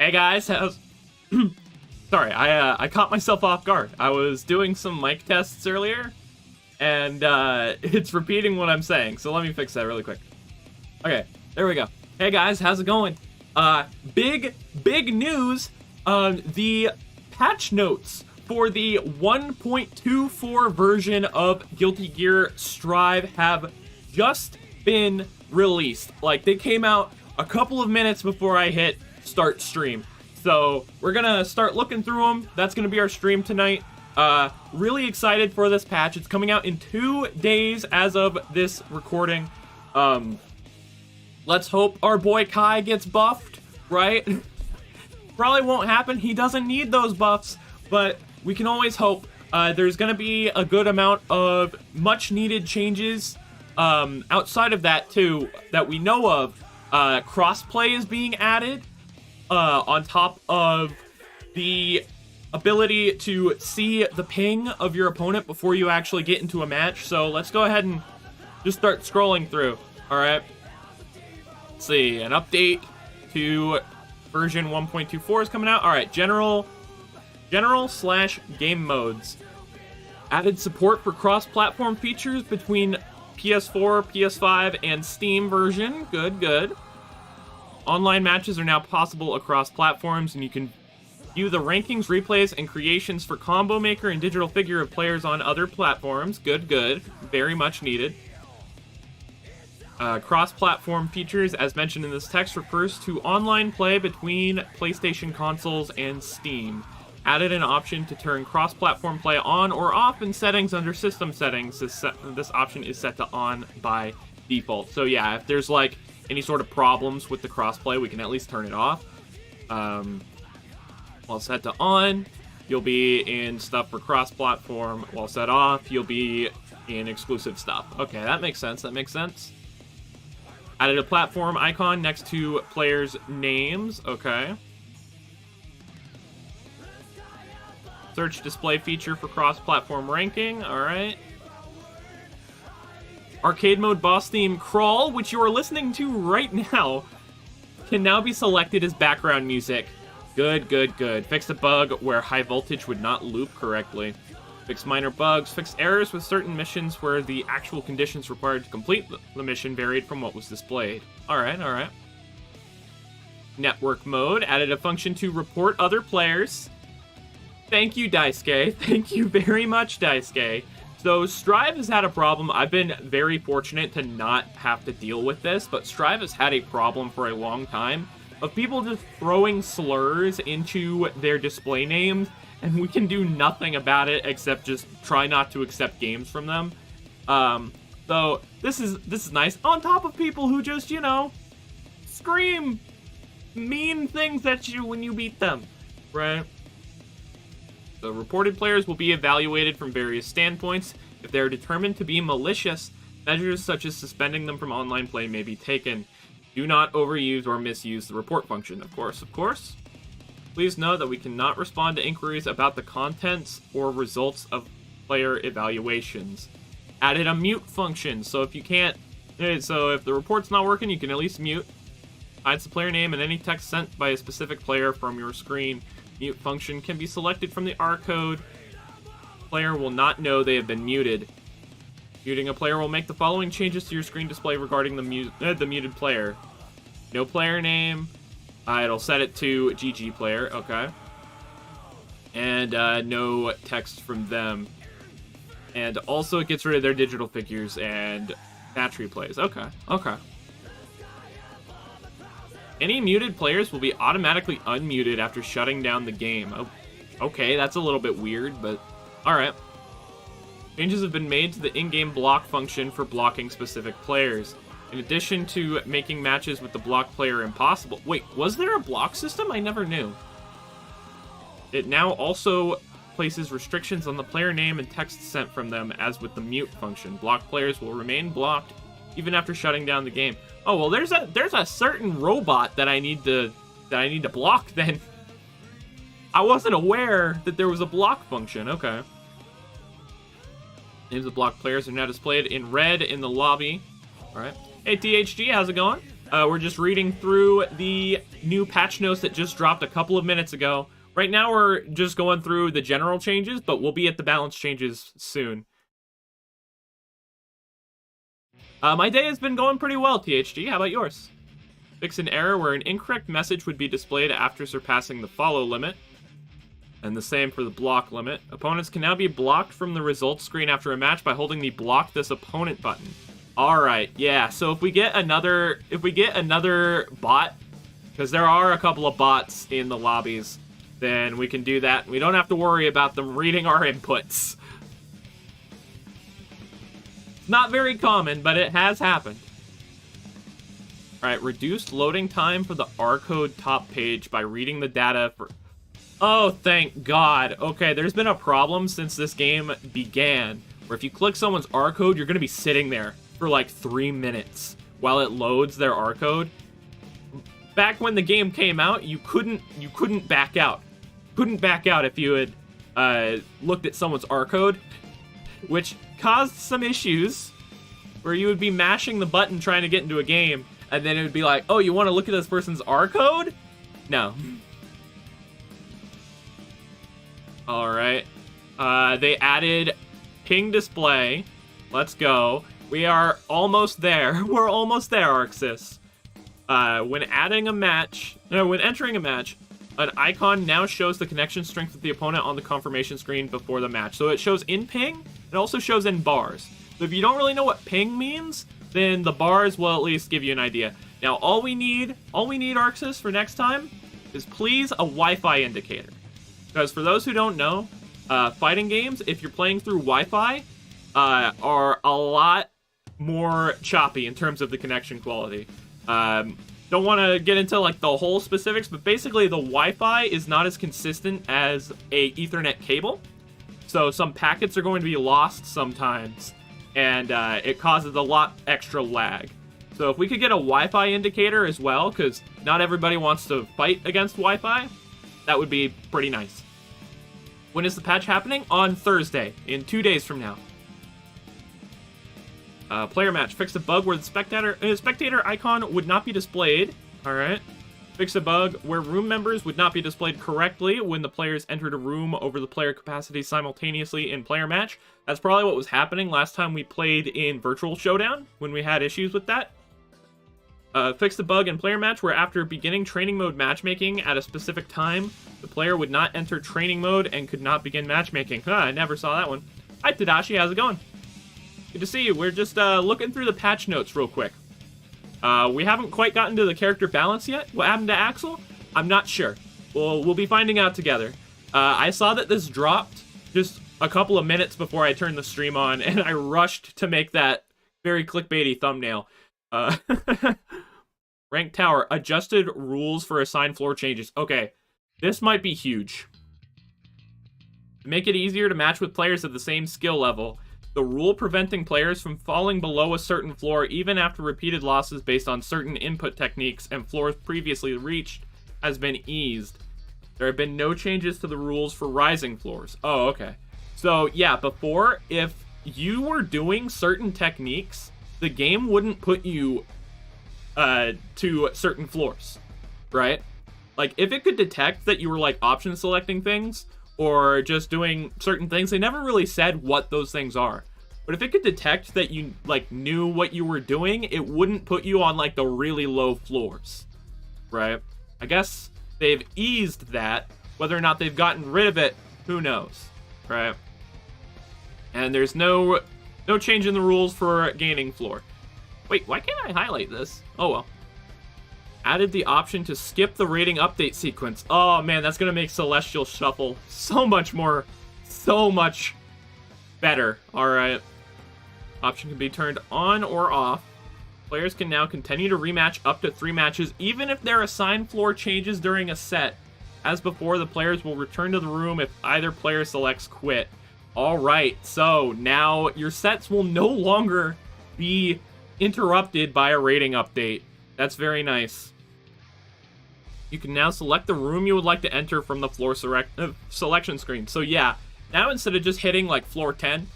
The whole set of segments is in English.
Hey guys, how's... Sorry, I caught myself off guard. I was doing some mic tests earlier, and it's repeating what I'm saying, so let me fix that really quick. Okay, there we go. Hey guys, how's it going? Big news! The patch notes for the 1.24 version of Guilty Gear Strive have just been released. Like, they came out a couple of minutes before I hit start stream. So we're gonna start looking through them. That's gonna be our stream tonight. Really excited for this patch. It's coming out in 2 days as of this recording. Let's hope our boy Kai gets buffed, right? Probably won't happen. He doesn't need those buffs, but we can always hope. There's gonna be a good amount of much needed changes. Outside of that too, that we know of, crossplay is being added. On top of the ability to see the ping of your opponent before you actually get into a match. So let's go ahead and just start scrolling through. All right. Let's see, an update to version 1.24 is coming out. All right, general / game modes. Added support for cross-platform features between PS4, PS5, and Steam version. Good. Online matches are now possible across platforms, and you can view the rankings, replays, and creations for Combo Maker and Digital Figure of players on other platforms. Good. Very much needed. Cross-platform features, as mentioned in this text, refers to online play between PlayStation consoles and Steam. Added an option to turn cross-platform play on or off in settings under system settings. This option is set to on by default. So yeah, if there's like any sort of problems with the crossplay, we can at least turn it off. While set to on, you'll be in stuff for cross-platform. While set off, you'll be in exclusive stuff. Okay, that makes sense. Added a platform icon next to players' names. Okay. Search display feature for cross-platform ranking. All right. Arcade mode boss theme Crawl, which you are listening to right now, can now be selected as background music. Good. Fixed a bug where high voltage would not loop correctly. Fixed minor bugs. Fixed errors with certain missions where the actual conditions required to complete the mission varied from what was displayed. Alright. Network mode. Added a function to report other players. Thank you, Daisuke. Thank you very much, Daisuke. So Strive has had a problem. I've been very fortunate to not have to deal with this, but Strive has had a problem for a long time of people just throwing slurs into their display names, and we can do nothing about it except just try not to accept games from them. So this is nice. On top of people who just, scream mean things at you when you beat them, right? The reported players will be evaluated from various standpoints. If they are determined to be malicious, measures such as suspending them from online play may be taken. Do not overuse or misuse the report function, of course. Please note that we cannot respond to inquiries about the contents or results of player evaluations. Added a mute function, so if the report's not working, you can at least mute. Hides the player name and any text sent by a specific player from your screen. Mute function can be selected from the R code. Player will not know they have been muted. Muting a player will make the following changes to your screen display regarding the muted player. No player name. It'll set it to GG player. Okay. And no text from them. And also it gets rid of their digital figures and match replays. Okay. Any muted players will be automatically unmuted after shutting down the game. Oh, okay, that's a little bit weird, but alright. Changes have been made to the in-game block function for blocking specific players. In addition to making matches with the blocked player impossible... Wait, was there a block system? I never knew. It now also places restrictions on the player name and text sent from them, as with the mute function. Blocked players will remain blocked even after shutting down the game. Oh, well, there's a certain robot that I need to block then. I wasn't aware that there was a block function. Okay. Names of blocked players are now displayed in red in the lobby. All right. Hey, THG, how's it going? We're just reading through the new patch notes that just dropped a couple of minutes ago. Right now, we're just going through the general changes, but we'll be at the balance changes soon. My day has been going pretty well, THG. How about yours? Fix an error where an incorrect message would be displayed after surpassing the follow limit. And the same for the block limit. Opponents can now be blocked from the results screen after a match by holding the block this opponent button. Alright, yeah, so if we get another bot, because there are a couple of bots in the lobbies, then we can do that. We don't have to worry about them reading our inputs. Not very common, but it has happened. Alright, reduced loading time for the R code top page by reading the data for... Oh, thank God. Okay, there's been a problem since this game began, where if you click someone's R code, you're going to be sitting there for like 3 minutes while it loads their R code. Back when the game came out, you couldn't back out. Couldn't back out if you had looked at someone's R code, which caused some issues where you would be mashing the button trying to get into a game, and then it would be like, oh, you want to look at this person's R code? No. Alright. They added ping display. Let's go. We are almost there. We're almost there, Arxis. When entering a match, an icon now shows the connection strength of the opponent on the confirmation screen before the match. So it shows in ping, it also shows in bars. So if you don't really know what ping means, then the bars will at least give you an idea. Now, all we need, Arxis, for next time is please a Wi-Fi indicator. Because for those who don't know, fighting games, if you're playing through Wi-Fi, are a lot more choppy in terms of the connection quality. Don't want to get into like the whole specifics, but basically the Wi-Fi is not as consistent as a Ethernet cable. So some packets are going to be lost sometimes, and it causes a lot extra lag. So if we could get a Wi-Fi indicator as well, because not everybody wants to fight against Wi-Fi, that would be pretty nice. When is the patch happening? On Thursday, in 2 days from now. Player match. Fix a bug where the spectator icon would not be displayed. Alright. Fix a bug where room members would not be displayed correctly when the players entered a room over the player capacity simultaneously in player match. That's probably what was happening last time we played in Virtual Showdown, when we had issues with that. Fix the bug in player match where after beginning training mode matchmaking at a specific time, the player would not enter training mode and could not begin matchmaking. I never saw that one. Hi Tadashi, how's it going? Good to see you. We're just looking through the patch notes real quick. We haven't quite gotten to the character balance yet. What happened to Axel? I'm not sure. We'll be finding out together. I saw that this dropped just a couple of minutes before I turned the stream on, and I rushed to make that very clickbaity thumbnail. Rank Tower. Adjusted rules for assigned floor changes. Okay, this might be huge. To make it easier to match with players at the same skill level, the rule preventing players from falling below a certain floor even after repeated losses based on certain input techniques and floors previously reached has been eased. There have been no changes to the rules for rising floors. Oh, okay. So, yeah, before, if you were doing certain techniques, the game wouldn't put you to certain floors, right? Like, if it could detect that you were, like, option selecting things, or just doing certain things, they never really said what those things are. But if it could detect that you, like, knew what you were doing, it wouldn't put you on, like, the really low floors, right? I guess they've eased that. Whether or not they've gotten rid of it, who knows, right? And there's no change in the rules for gaining floor. Wait, why can't I highlight this? Oh, well. Added the option to skip the rating update sequence. Oh, man, that's going to make Celestial Shuffle so much better. All right. Option can be turned on or off. Players can now continue to rematch up to 3 matches, even if their assigned floor changes during a set. As before, the players will return to the room if either player selects quit. All right, so now your sets will no longer be interrupted by a rating update. That's very nice. You can now select the room you would like to enter from the floor selection screen. So yeah, now instead of just hitting like floor 10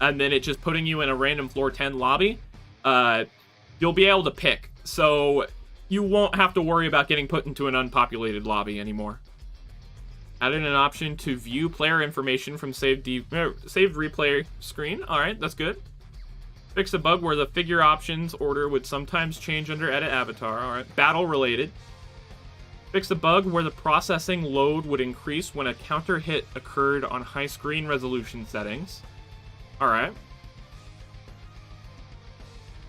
and then it just putting you in a random floor 10 lobby, you'll be able to pick. so you won't have to worry about getting put into an unpopulated lobby anymore. Added an option to view player information from saved replay screen. Alright, that's good. Fix a bug where the figure options order would sometimes change under edit avatar. Alright, battle related. Fix a bug where the processing load would increase when a counter hit occurred on high screen resolution settings. Alright.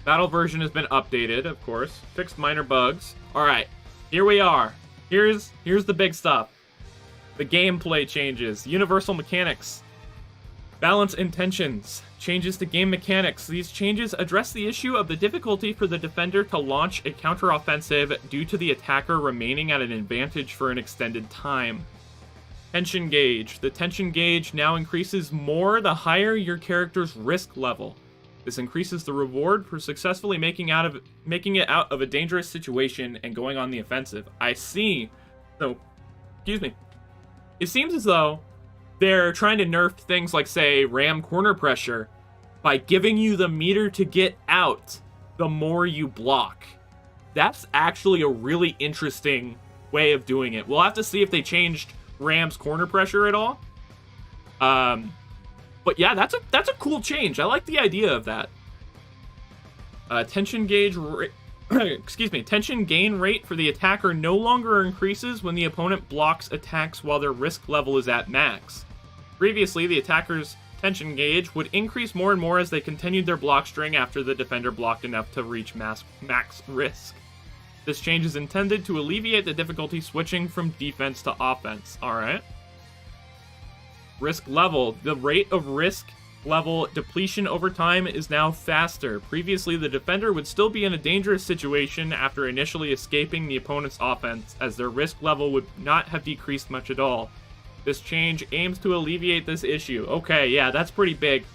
Battle version has been updated, of course. Fixed minor bugs. Alright, here we are. Here's the big stuff. The gameplay changes. Universal mechanics. Balance intentions. Changes to game mechanics. These changes address the issue of the difficulty for the defender to launch a counteroffensive due to the attacker remaining at an advantage for an extended time. Tension gauge. The tension gauge now increases more the higher your character's risk level. This increases the reward for successfully making it out of a dangerous situation and going on the offensive. I see. So, excuse me. It seems as though they're trying to nerf things like, say, ram corner pressure by giving you the meter to get out the more you block. That's actually a really interesting way of doing it. We'll have to see if they changed ram's corner pressure at all. But yeah, that's a cool change. I like the idea of that. Tension gauge tension gain rate for the attacker no longer increases when the opponent blocks attacks while their risk level is at max. Previously, the attacker's tension gauge would increase more and more as they continued their block string after the defender blocked enough to reach max risk. This change is intended to alleviate the difficulty switching from defense to offense. Alright. Risk level. The rate of risk level depletion over time is now faster. Previously, the defender would still be in a dangerous situation after initially escaping the opponent's offense, as their risk level would not have decreased much at all. This change aims to alleviate this issue. Okay, yeah, that's pretty big.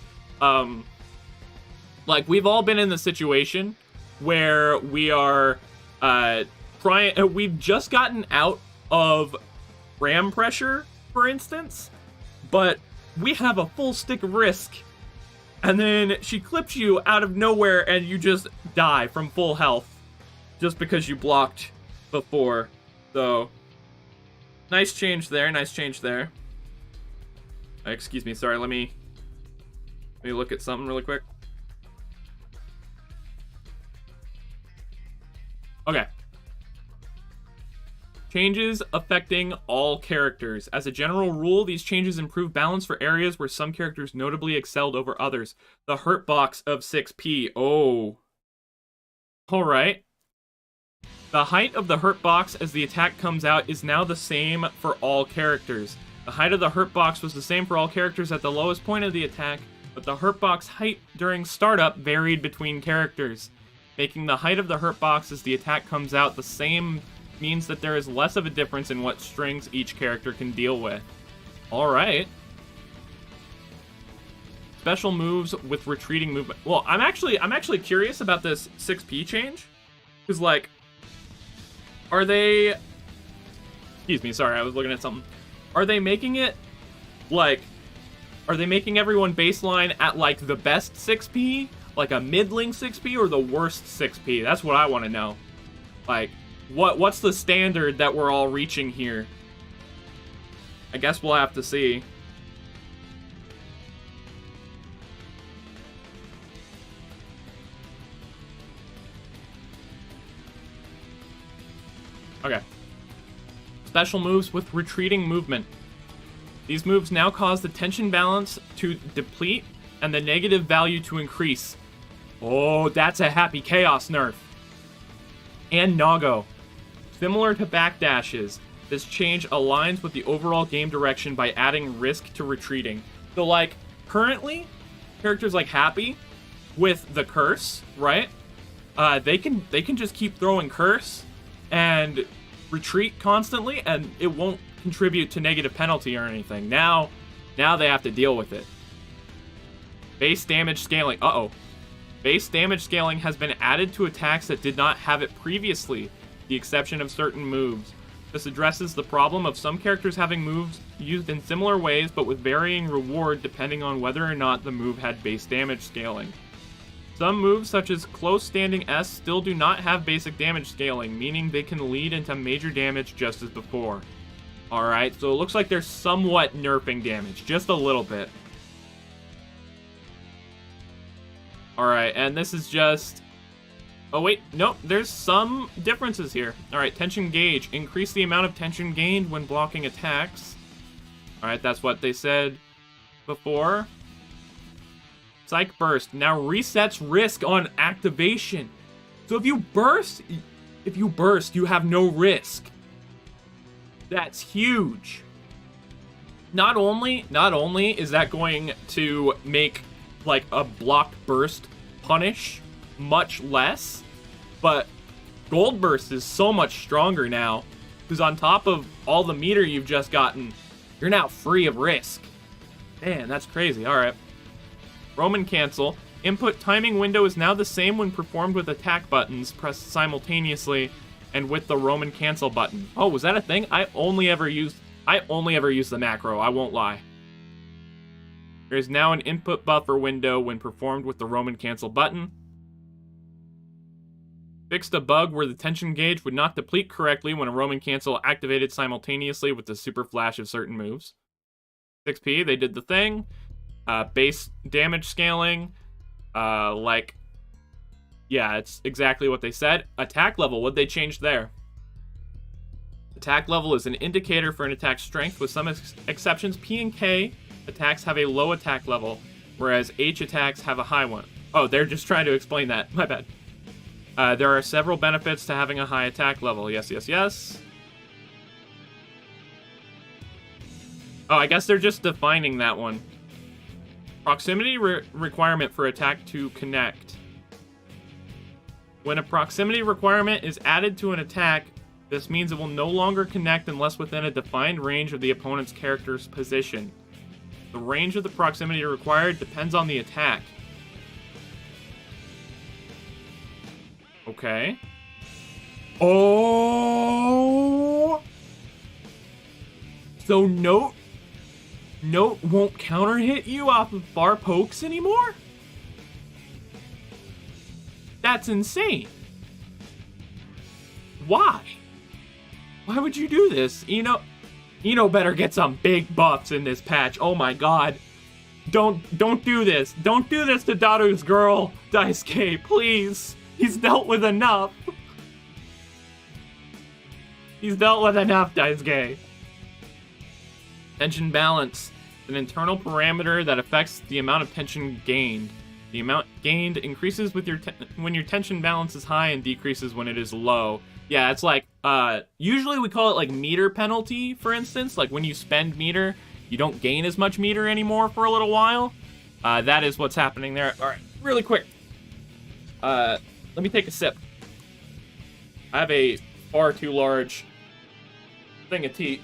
Like, we've all been in the situation where we are we've just gotten out of ram pressure, for instance, but we have a full stick of risk, and then she clips you out of nowhere and you just die from full health just because you blocked before. So, nice change there, nice change there. Excuse me, sorry, let me look at something really quick. Okay. Changes affecting all characters. As a general rule, these changes improve balance for areas where some characters notably excelled over others. The hurt box of 6p. Oh. Alright. The height of the hurt box as the attack comes out is now the same for all characters. The height of the hurt box was the same for all characters at the lowest point of the attack, but the hurt box height during startup varied between characters. Making the height of the hurt box as the attack comes out the same means that there is less of a difference in what strings each character can deal with. Alright. Special moves with retreating movement. Well, I'm actually curious about this 6p change. Because, like, are they... Excuse me, sorry, I was looking at something. Are they making it, like... Are they making everyone baseline at, like, the best 6p? Like a middling 6p or the worst 6p? That's what I want to know. Like... What's the standard that we're all reaching here? I guess we'll have to see. Okay. Special moves with retreating movement. These moves now cause the tension balance to deplete and the negative value to increase. Oh, that's a happy chaos nerf. And Nago. Similar to backdashes, this change aligns with the overall game direction by adding risk to retreating. So, like, currently, characters like Happy with the curse, right? They can just keep throwing curse and retreat constantly, and it won't contribute to negative penalty or anything. Now they have to deal with it. Base damage scaling. Base damage scaling has been added to attacks that did not have it previously, the exception of certain moves. This addresses the problem of some characters having moves used in similar ways but with varying reward depending on whether or not the move had base damage scaling. Some moves, such as close standing S, still do not have basic damage scaling, meaning they can lead into major damage just as before. Alright, so it looks like they're somewhat nerfing damage, just a little bit. Alright, and this is just... Oh wait, nope, there's some differences here. Alright, tension gauge. Increase the amount of tension gained when blocking attacks. Alright, that's what they said before. Psych burst now resets risk on activation. So if you burst, you have no risk. That's huge. Not only is that going to make like a blocked burst punish much less, but gold burst is so much stronger now, because on top of all the meter you've just gotten, you're now free of risk. Man, that's crazy. All right. Roman cancel. Input timing window is now the same when performed with attack buttons pressed simultaneously and with the Roman cancel button. Oh, was that a thing? I only ever use the macro, I won't lie. There is now an input buffer window when performed with the Roman cancel button. Fixed a bug where the tension gauge would not deplete correctly when a Roman cancel activated simultaneously with the super flash of certain moves. 6P, they did the thing. Base damage scaling. Yeah, it's exactly what they said. Attack level, what'd they change there? Attack level is an indicator for an attack strength. With some exceptions, P and K attacks have a low attack level, whereas H attacks have a high one. Oh, they're just trying to explain that. My bad. There are several benefits to having a high attack level. Yes, yes, yes. Oh, I guess they're just defining that one. Proximity requirement for attack to connect. When a proximity requirement is added to an attack, this means it will no longer connect unless within a defined range of the opponent's character's position. The range of the proximity required depends on the attack. Okay. Oh! So Note won't counter hit you off of far pokes anymore? That's insane. Why? Why would you do this? Ino better get some big buffs in this patch. Oh my god. Don't do this. Don't do this to Daru's girl, Daisuke, please. He's dealt with enough. He's dealt with enough, Daisuke. Tension balance. An internal parameter that affects the amount of tension gained. The amount gained increases with when your tension balance is high and decreases when it is low. Yeah, it's like, usually we call it like meter penalty, for instance. Like when you spend meter, you don't gain as much meter anymore for a little while. That is what's happening there. All right, really quick. Let me take a sip. I have a far too large thing of tea.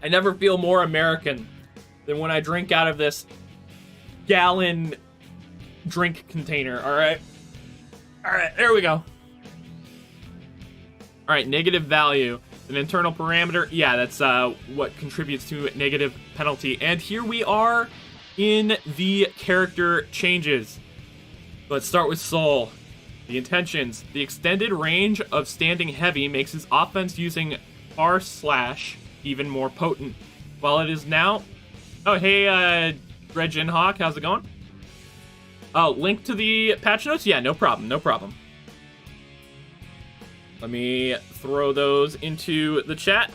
I never feel more American than when I drink out of this gallon drink container, alright? Alright, there we go. Alright, negative value. An internal parameter. Yeah, that's what contributes to negative penalty. And here we are in the character changes. Let's start with Soul. The intentions. The extended range of standing heavy makes his offense using R slash even more potent. While it is now... Oh, hey, Dredgen Hawk, how's it going? Oh, link to the patch notes? Yeah, no problem, no problem. Let me throw those into the chat.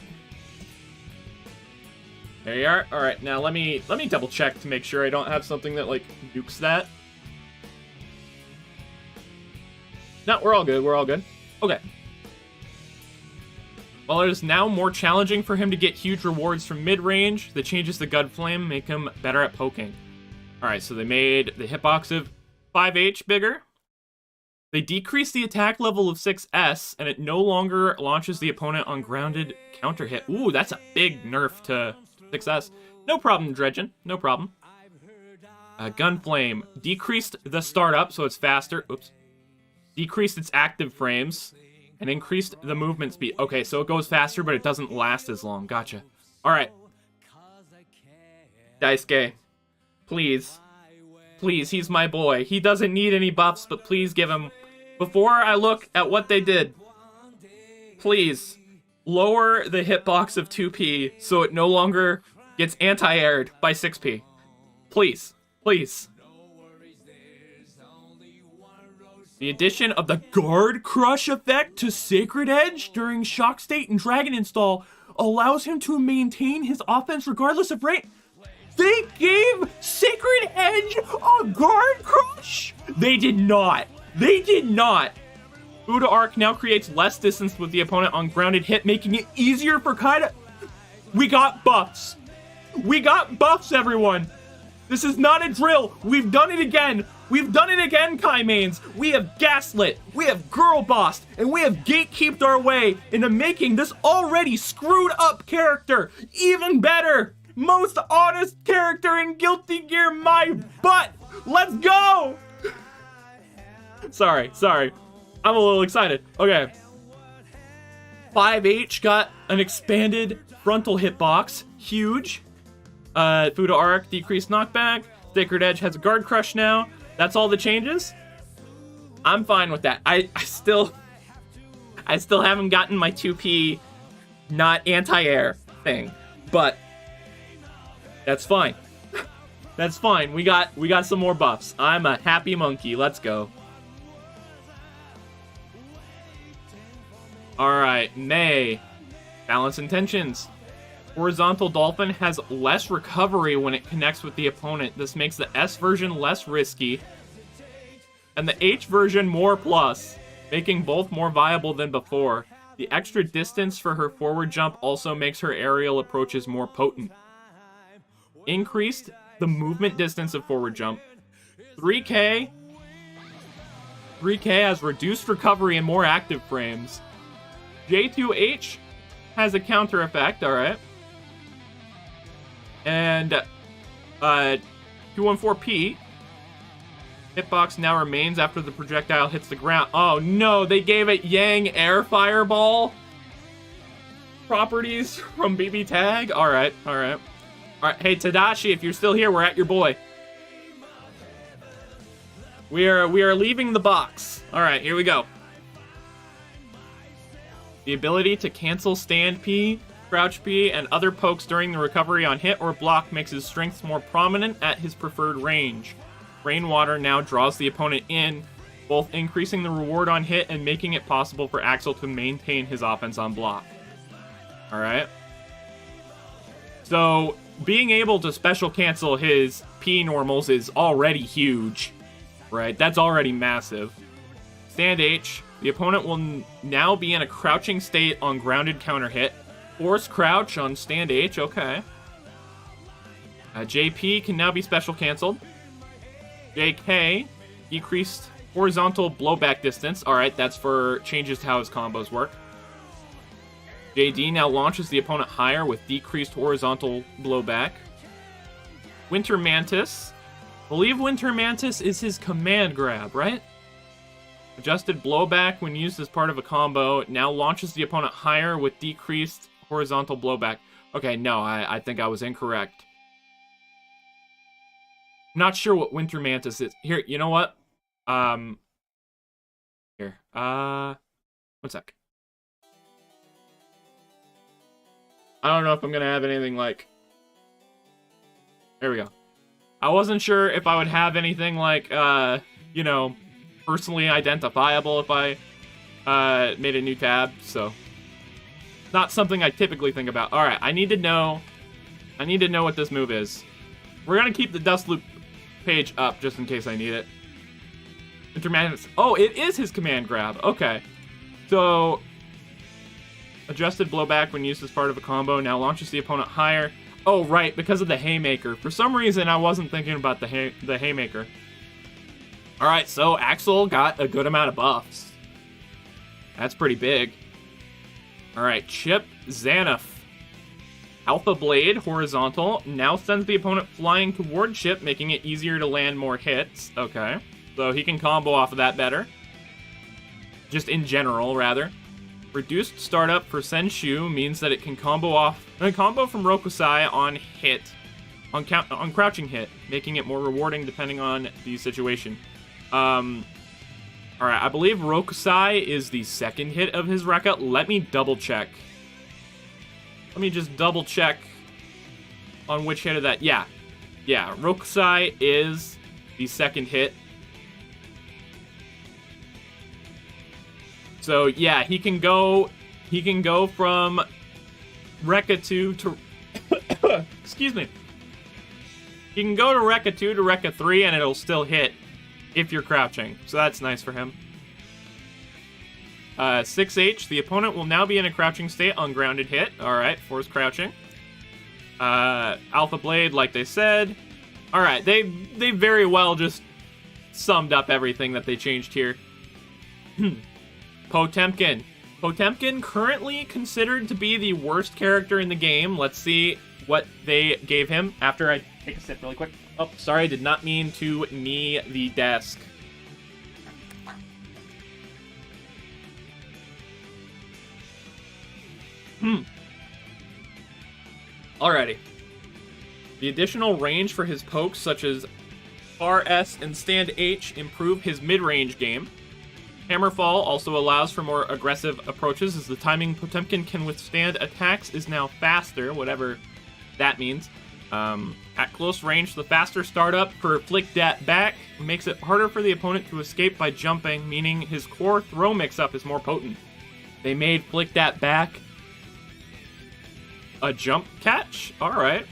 There you are. All right, now let me double check to make sure I don't have something that like nukes that. No, we're all good. We're all good. Okay. While it is now more challenging for him to get huge rewards from mid-range, the changes to Gunflame make him better at poking. Alright, so they made the hitbox of 5H bigger. They decreased the attack level of 6S, and it no longer launches the opponent on grounded counter hit. Ooh, that's a big nerf to 6S. No problem, Dredgen. No problem. Gunflame. Decreased the startup, so it's faster. Oops. Decreased its active frames. And increased the movement speed. Okay, so it goes faster, but it doesn't last as long. Gotcha. Alright. Daisuke, please. Please, he's my boy. He doesn't need any buffs, but please give him... Before I look at what they did, please lower the hitbox of 2P so it no longer gets anti-aired by 6P. Please. Please. The addition of the Guard Crush effect to Sacred Edge during Shock State and Dragon Install allows him to maintain his offense regardless of rank. They gave Sacred Edge a Guard Crush? They did not. They did not. Buddha Arc now creates less distance with the opponent on grounded hit, making it easier for Kaida. We got buffs. We got buffs, everyone. This is not a drill. We've done it again. We've done it again, Kai mains. We have gaslit, we have girl bossed, and we have gatekeeped our way into making this already screwed up character even better. Most honest character in Guilty Gear, my butt. Let's go. Sorry. I'm a little excited. Okay. 5H got an expanded frontal hitbox. Huge. Fuda Arc, decreased knockback. Sacred Edge has a Guard Crush now. That's all the changes. I'm fine with that. I still haven't gotten my 2P not anti-air thing, but that's fine. That's fine. We got some more buffs. I'm a happy monkey. Let's go. All right, May. Balance intentions. Horizontal Dolphin has less recovery when it connects with the opponent. This makes the S version less risky, and the H version more plus, making both more viable than before. The extra distance for her forward jump also makes her aerial approaches more potent. Increased the movement distance of forward jump. 3K has reduced recovery and more active frames. J2H has a counter effect, alright. And 214P hitbox now remains after the projectile hits the ground. Oh no, they gave it Yang Air Fireball properties from BB Tag. Alright. Hey Tadashi, if you're still here, we're at your boy. We are leaving the box. Alright, here we go. The ability to cancel stand P, crouch P, and other pokes during the recovery on hit or block makes his strengths more prominent at his preferred range. Rainwater now draws the opponent in, both increasing the reward on hit and making it possible for Axel to maintain his offense on block. Alright. So, being able to special cancel his P normals is already huge. Right? That's already massive. Stand H. The opponent will now be in a crouching state on grounded counter hit. Force crouch on stand H, okay. JP can now be special canceled. JK, decreased horizontal blowback distance. Alright, that's for changes to how his combos work. JD now launches the opponent higher with decreased horizontal blowback. Winter Mantis. I believe Winter Mantis is his command grab, right? Adjusted blowback when used as part of a combo now launches the opponent higher with decreased horizontal blowback. Okay, no, I think I was incorrect. Not sure what Winter Mantis is. Here, you know what? Here. 1 sec. I don't know if I'm gonna have anything like... There we go. I wasn't sure if I would have anything like, you know, personally identifiable if I made a new tab, so... Not something I typically think about. Alright, I need to know what this move is. We're gonna keep the Dust Loop page up just in case I need it. Intermantis. Oh, it is his command grab. Okay. So, adjusted blowback when used as part of a combo now launches the opponent higher. Oh, right, because of the Haymaker. For some reason, I wasn't thinking about the Haymaker. Alright, so Axel got a good amount of buffs. That's pretty big. Alright, Chip Xanath. Alpha Blade, horizontal, now sends the opponent flying toward Chip, making it easier to land more hits. Okay, so he can combo off of that better. Just in general, rather. Reduced startup for Senshu means that it can combo from Rokusai on hit. on crouching hit, making it more rewarding depending on the situation. Alright, I believe Rokusai is the second hit of his Rekka. Let me double check. Let me just double check on which hit of that. Yeah, Rokusai is the second hit. So yeah, he can go from Rekka 2 to excuse me. He can go to Rekka 2 to Rekka 3 and it'll still hit if you're crouching. So that's nice for him. 6H, the opponent will now be in a crouching state on grounded hit. Alright, force crouching. Alpha Blade, like they said. Alright, they very well just summed up everything that they changed here. Potemkin. Potemkin, currently considered to be the worst character in the game. Let's see what they gave him after I take a sip really quick. Oh, sorry, did not mean to knee the desk. Alrighty. The additional range for his pokes, such as Far S and Stand H, improve his mid-range game. Hammerfall also allows for more aggressive approaches, as the timing Potemkin can withstand attacks is now faster, whatever that means. At close range, the faster startup for Flick Dat Back makes it harder for the opponent to escape by jumping, meaning his core throw mix-up is more potent. They made Flick Dat Back a jump catch? Alright.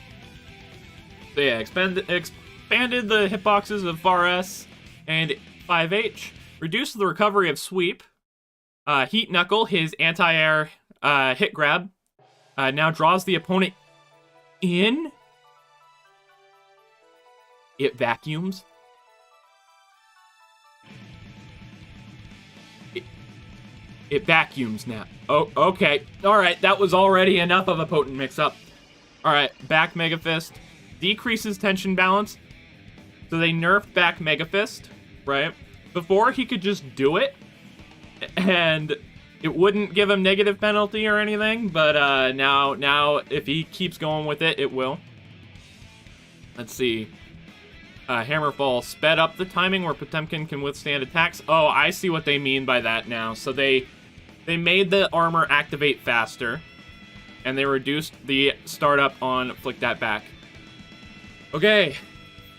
So yeah, expanded the hitboxes of Far S and 5H. Reduced the recovery of Sweep. Heat Knuckle, his anti-air hit grab, now draws the opponent in. It vacuums. It vacuums now. Oh, okay. Alright, that was already enough of a potent mix-up. Alright, back Mega Fist. Decreases tension balance. So they nerfed back Mega Fist, right? Before, he could just do it, and it wouldn't give him negative penalty or anything, but now if he keeps going with it, it will. Let's see. Hammerfall sped up the timing where Potemkin can withstand attacks. Oh, I see what they mean by that now. So they made the armor activate faster, and they reduced the startup on Flick Dat Back. Okay,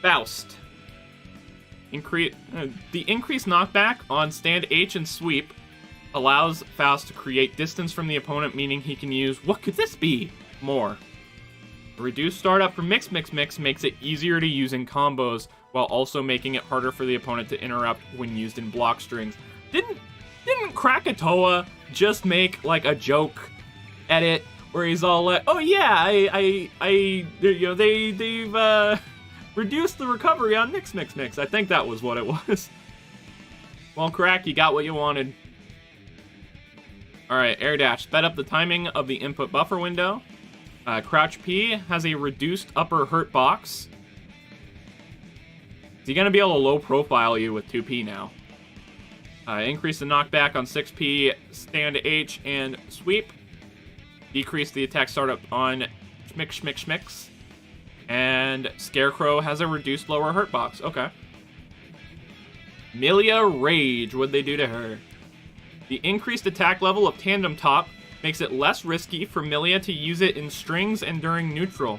Faust. The increased knockback on Stand H and Sweep allows Faust to create distance from the opponent, meaning he can use, what could this be, more. The reduced startup for Mix makes it easier to use in combos, while also making it harder for the opponent to interrupt when used in block strings. Didn't Krakatoa just make like a joke edit where he's all like, oh yeah, they've reduced the recovery on Mix. I think that was what it was. Well, Crack, you got what you wanted. Alright, Air Dash. Sped up the timing of the input buffer window. Crouch P has a reduced upper hurt box. Is he going to be able to low profile you with 2P now? Increase the knockback on 6P, Stand H, and Sweep. Decrease the attack startup on Schmix. And Scarecrow has a reduced lower hurt box. Okay. Milia Rage. What'd they do to her? The increased attack level of Tandem Top makes it less risky for Milia to use it in strings and during neutral.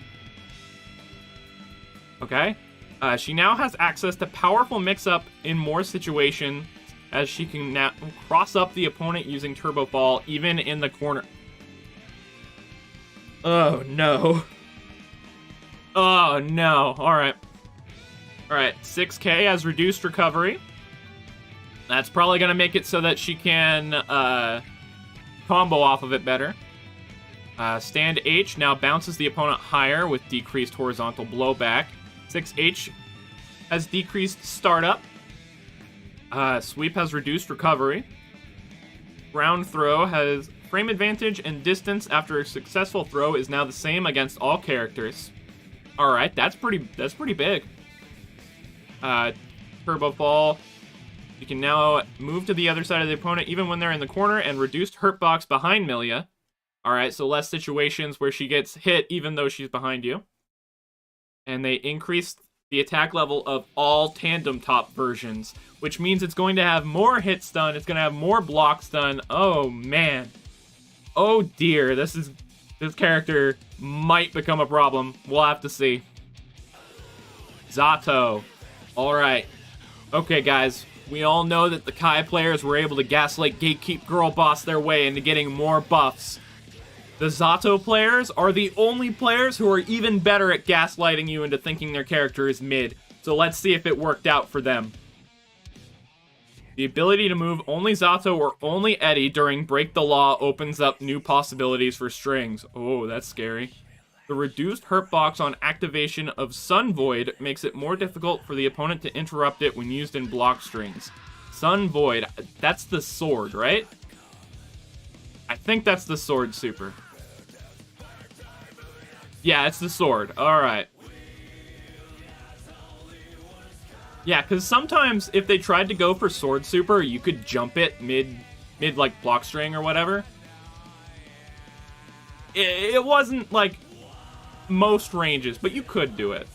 Okay. She now has access to powerful mix-up in more situations, as she can now cross up the opponent using Turbo Fall, even in the corner. Oh, no. Oh, no. Alright. Alright, 6K has reduced recovery. That's probably going to make it so that she can combo off of it better. Stand H now bounces the opponent higher with decreased horizontal blowback. 6H has decreased startup. Sweep has reduced recovery. Ground Throw has frame advantage, and distance after a successful throw is now the same against all characters. Alright, that's pretty big. Turbo Fall. You can now move to the other side of the opponent even when they're in the corner, and reduced hurt box behind Milia. Alright, so less situations where she gets hit even though she's behind you. And they increased the attack level of all tandem top versions, which means it's going to have more hits done, it's going to have more blocks done. Oh, man. Oh, dear. This character might become a problem. We'll have to see. Zato. Alright. Okay, guys. We all know that the Kai players were able to gaslight Gatekeep Girl Boss their way into getting more buffs. The Zato players are the only players who are even better at gaslighting you into thinking their character is mid. So let's see if it worked out for them. The ability to move only Zato or only Eddie during Break the Law opens up new possibilities for strings. Oh, that's scary. The reduced hurt box on activation of Sun Void makes it more difficult for the opponent to interrupt it when used in block strings. Sun Void, that's the sword, right? I think that's the sword super. Yeah, it's the sword. Alright. Yeah, because sometimes if they tried to go for sword super, you could jump it mid like block string or whatever. It wasn't like most ranges, but you could do it.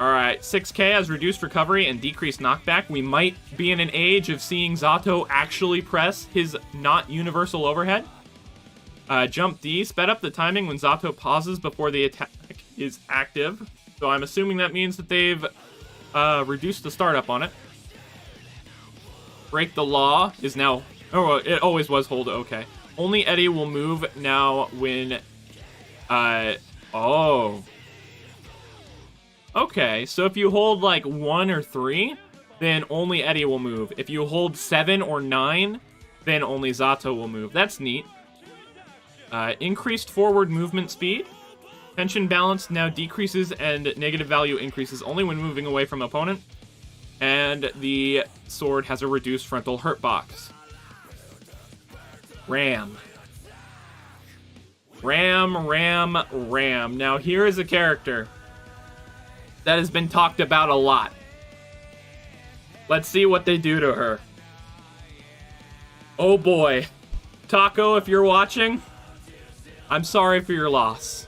Alright, 6k has reduced recovery and decreased knockback. We might be in an age of seeing Zato actually press his not universal overhead. Jump D, sped up the timing when Zato pauses before the attack is active. So I'm assuming that means that they've reduced the startup on it. Break the Law is now... Oh, it always was hold, okay. Only Eddie will move now when... Oh. Okay, so if you hold like 1 or 3, then only Eddie will move. If you hold 7 or 9, then only Zato will move. That's neat. Increased forward movement speed. Tension balance now decreases and negative value increases only when moving away from opponent. And the sword has a reduced frontal hurt box. Ram. Ram. Now here is a character that has been talked about a lot. Let's see what they do to her. Oh boy. Taco, if you're watching, I'm sorry for your loss.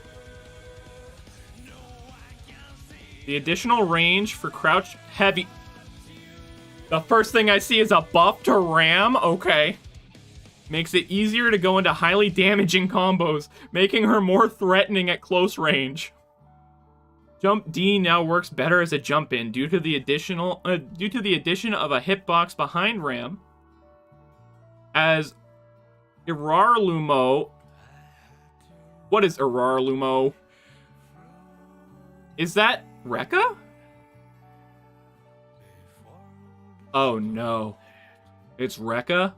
The additional range for crouch heavy. The first thing I see is a buff to Ram. Okay. Makes it easier to go into highly damaging combos, making her more threatening at close range. Jump D now works better as a jump in due to the addition of a hitbox behind Ram. As Irarlumo. What is Irarlumo? Is that Rekka? Oh no. It's Rekka?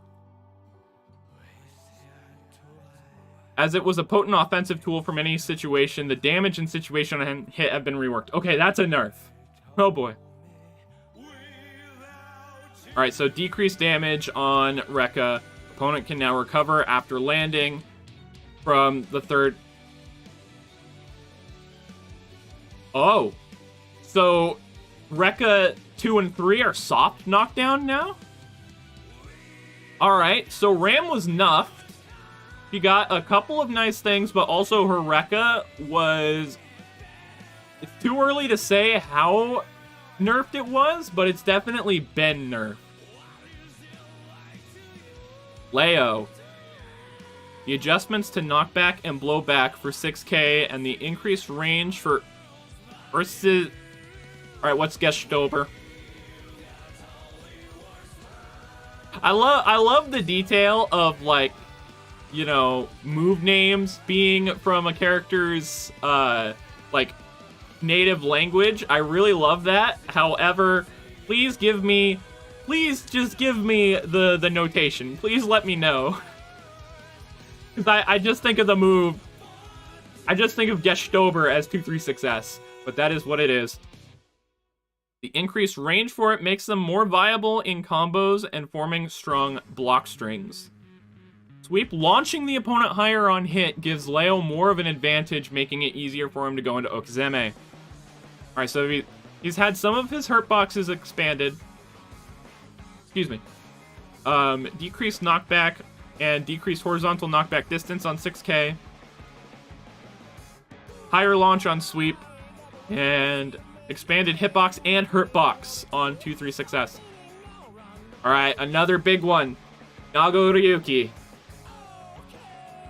As it was a potent offensive tool from any situation, the damage and situation and hit have been reworked. Okay, that's a nerf. Oh boy. Alright, so decreased damage on Rekka. Opponent can now recover after landing from the third. Oh. So Rekka 2 and 3 are soft knockdown now? Alright, so Ram was nuffed. She got a couple of nice things, but also her Rekka was... It's too early to say how nerfed it was, but it's definitely been nerfed. Leo. The adjustments to knockback and blowback for 6k and the increased range for... Versus... Alright, what's Gestober? I love the detail of, like, you know, move names being from a character's, like, native language. I really love that. However, please just give me the notation. Please let me know. Because I just think of the move, I just think of Gestober as 236S, but that is what it is. The increased range for it makes them more viable in combos and forming strong block strings. Sweep launching the opponent higher on hit gives Leo more of an advantage, making it easier for him to go into Okizeme. Alright, so he's had some of his hurt boxes expanded. Excuse me. Decreased knockback and decreased horizontal knockback distance on 6k. Higher launch on Sweep. And expanded hitbox and hurtbox on 236S. Alright, another big one. Nago Ryuki.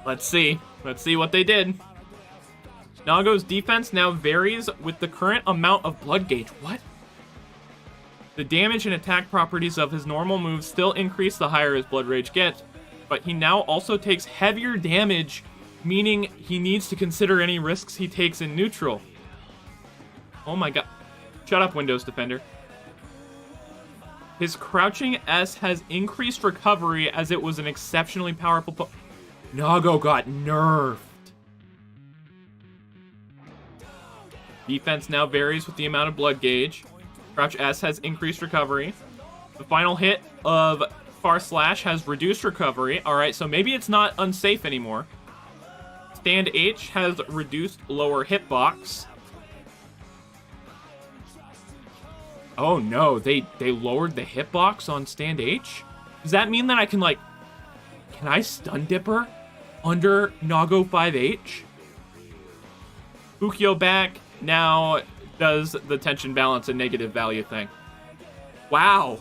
Let's see. Let's see what they did. Nago's defense now varies with the current amount of blood gauge. What? The damage and attack properties of his normal moves still increase the higher his blood rage gets, but he now also takes heavier damage, meaning he needs to consider any risks he takes in neutral. Oh my god. Shut up, Windows Defender. His crouching S has increased recovery as it was an exceptionally powerful Nago got nerfed. Defense now varies with the amount of blood gauge. Crouch S has increased recovery. The final hit of Far Slash has reduced recovery. Alright, so maybe it's not unsafe anymore. Stand H has reduced lower hitbox. Oh no, they lowered the hitbox on Stand H? Does that mean that I can, like... Can I stun Dipper under Nago 5H? Fukyo back now does the tension balance a negative value thing. Wow.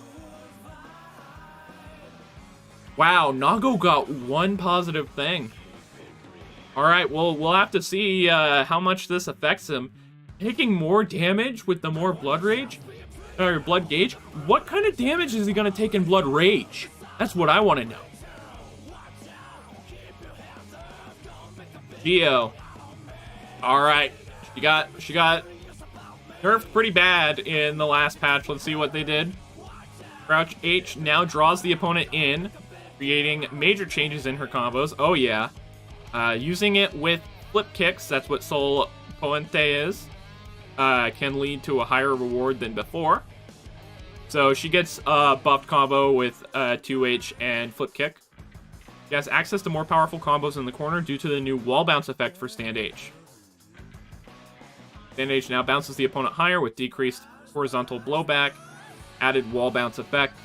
Wow, Nago got one positive thing. Alright, well, we'll have to see how much this affects him. Taking more damage with the more blood rage? Or blood gauge? What kind of damage is he gonna take in blood rage? That's what I want to know. Geo. Alright. She got nerfed pretty bad in the last patch. Let's see what they did. Crouch H now draws the opponent in, creating major changes in her combos. Oh yeah. Using it with flip kicks, that's what Sol Puente is, can lead to a higher reward than before. So she gets a buffed combo with 2H and flip kick. She has access to more powerful combos in the corner due to the new wall bounce effect for Stand H. Stand H now bounces the opponent higher with decreased horizontal blowback, added wall bounce effect.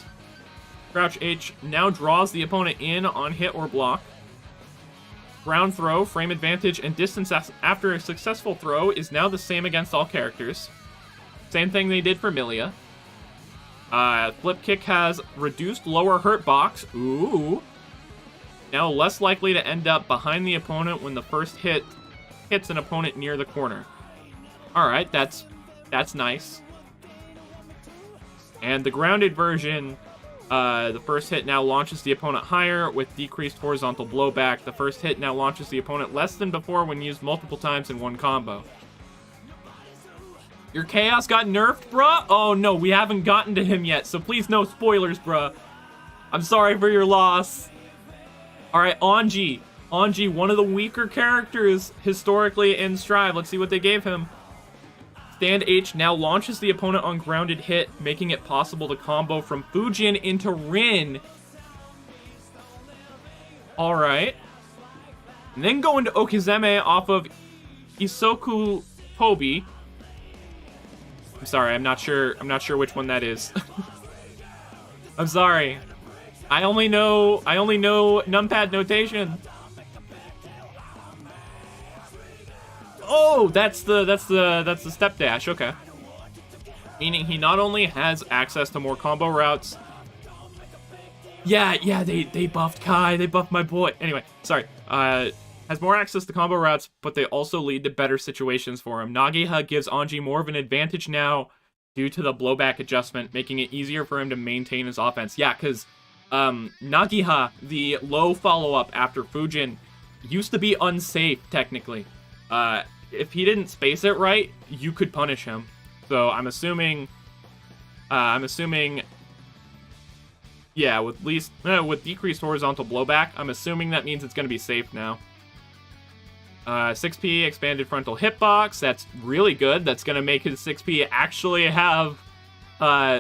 Crouch H now draws the opponent in on hit or block. Ground throw, frame advantage, and distance after a successful throw is now the same against all characters. Same thing they did for Milia. Flip kick has reduced lower hurt box. Ooh. Now less likely to end up behind the opponent when the first hit hits an opponent near the corner. Alright, that's nice. And the grounded version, the first hit now launches the opponent higher with decreased horizontal blowback. The first hit now launches the opponent less than before when used multiple times in one combo. Your Chaos got nerfed, bruh? Oh no, we haven't gotten to him yet, so please no spoilers, bruh. I'm sorry for your loss. Alright, Anji. Anji, one of the weaker characters historically in Strive. Let's see what they gave him. Stand H now launches the opponent on grounded hit, making it possible to combo from Fujin into Rin. Alright. And then go into Okizeme off of Isoku Tobi. I'm sorry, I'm not sure which one that is. I'm sorry. I only know numpad notation. Oh, that's the step dash. Okay. Meaning he not only has access to more combo routes. Yeah, they buffed Kai, they buffed my boy. Anyway, sorry. Has more access to combo routes, but they also lead to better situations for him. Nagiha gives Anji more of an advantage now due to the blowback adjustment, making it easier for him to maintain his offense. Yeah, because Nagiha, the low follow-up after Fujin, used to be unsafe, technically. If he didn't space it right, you could punish him. So I'm assuming, yeah, with decreased horizontal blowback, I'm assuming that means it's going to be safe now. 6P expanded frontal hitbox. That's really good. That's going to make his 6P actually have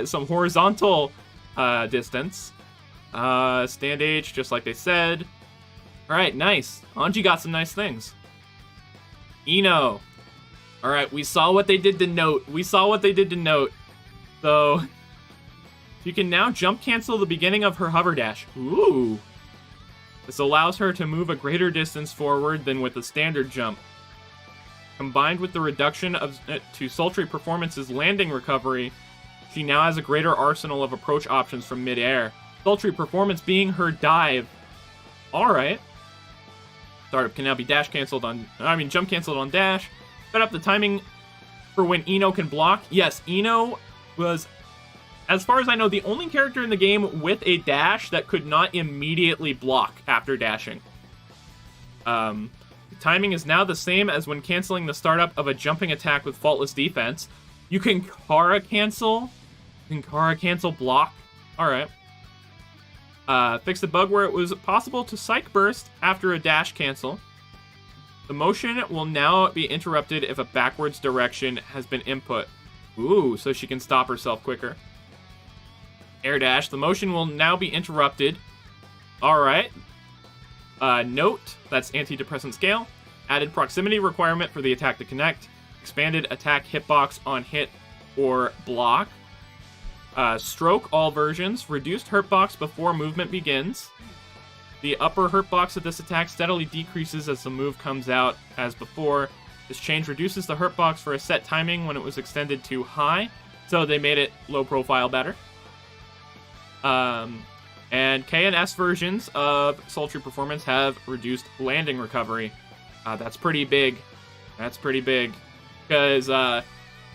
some horizontal distance. Stand H, just like they said. Alright, nice. Anji got some nice things. Ino. Alright, we saw what they did to Note. So, she can now jump cancel the beginning of her hover dash. Ooh. This allows her to move a greater distance forward than with a standard jump. Combined with the reduction to sultry performance's landing recovery, she now has a greater arsenal of approach options from mid-air. Sultry performance being her dive. Alright. Startup can now be jump canceled on dash. Set up the timing for when Ino can block. Yes, Ino was, as far as I know, the only character in the game with a dash that could not immediately block after dashing. The timing is now the same as when canceling the startup of a jumping attack with faultless defense. You can Kara cancel. You can Kara cancel block. Alright. Fix the bug where it was possible to Psych Burst after a dash cancel. The motion will now be interrupted if a backwards direction has been input. Ooh, so she can stop herself quicker. Air dash. The motion will now be interrupted. Alright. Note, that's antidepressant scale. Added proximity requirement for the attack to connect. Expanded attack hitbox on hit or block. Stroke all versions. Reduced hurtbox before movement begins. The upper hurtbox of this attack steadily decreases as the move comes out as before. This change reduces the hurtbox for a set timing when it was extended to high, so they made it low profile better. And K and S versions of Sultry Performance have reduced landing recovery. That's pretty big. That's pretty big. Because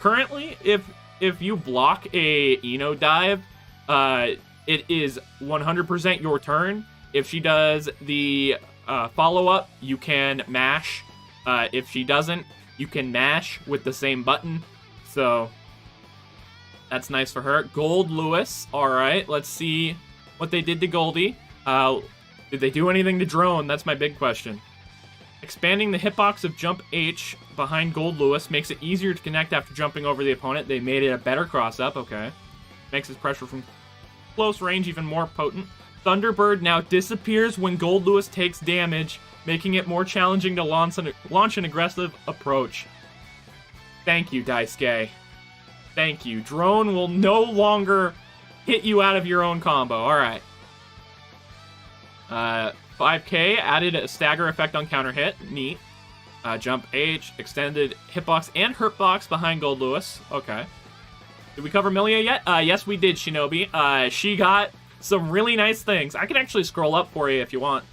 currently, if you block a Ino dive, it is 100% your turn. If she does the follow-up, you can mash. If she doesn't, you can mash with the same button. So, that's nice for her. Gold Lewis. Alright, let's see what they did to Goldie. Did they do anything to Drone? That's my big question. Expanding the hitbox of Jump H behind Gold Lewis makes it easier to connect after jumping over the opponent. They made it a better cross-up, okay. Makes his pressure from close range even more potent. Thunderbird now disappears when Gold Lewis takes damage, making it more challenging to launch an aggressive approach. Thank you, Daisuke. Thank you. Drone will no longer hit you out of your own combo. Alright. 5K added a stagger effect on counter hit. Neat. Jump H, extended hitbox and hurtbox behind Gold Lewis. Okay. Did we cover Milia yet? Yes, we did, Shinobi. She got some really nice things. I can actually scroll up for you if you want.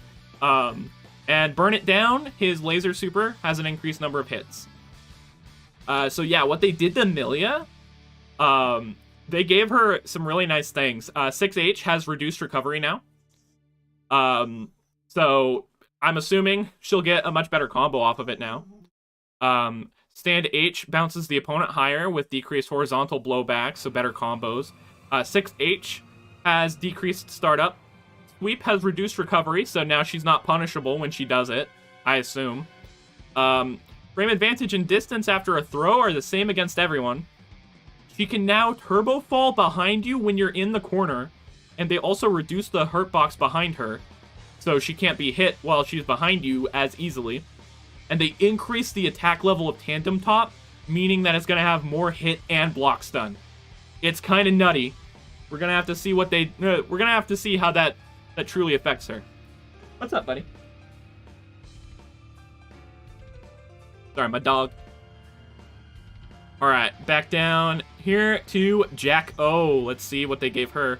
And Burn It Down, his laser super, has an increased number of hits. So yeah, what they did to Milia, they gave her some really nice things. 6H has reduced recovery now. So I'm assuming she'll get a much better combo off of it now. Stand H bounces the opponent higher with decreased horizontal blowback, so better combos. 6H has decreased startup. Sweep has reduced recovery, so now she's not punishable when she does it, I assume. Frame advantage and distance after a throw are the same against everyone. She can now turbo fall behind you when you're in the corner, and they also reduce the hurt box behind her, so she can't be hit while she's behind you as easily. And they increase the attack level of Tandem Top, meaning that it's going to have more hit and block stun. It's kind of nutty. We're gonna have to see what they. We're gonna have to see how that truly affects her. What's up, buddy? Sorry, my dog. All right, back down here to Jack O. Let's see what they gave her.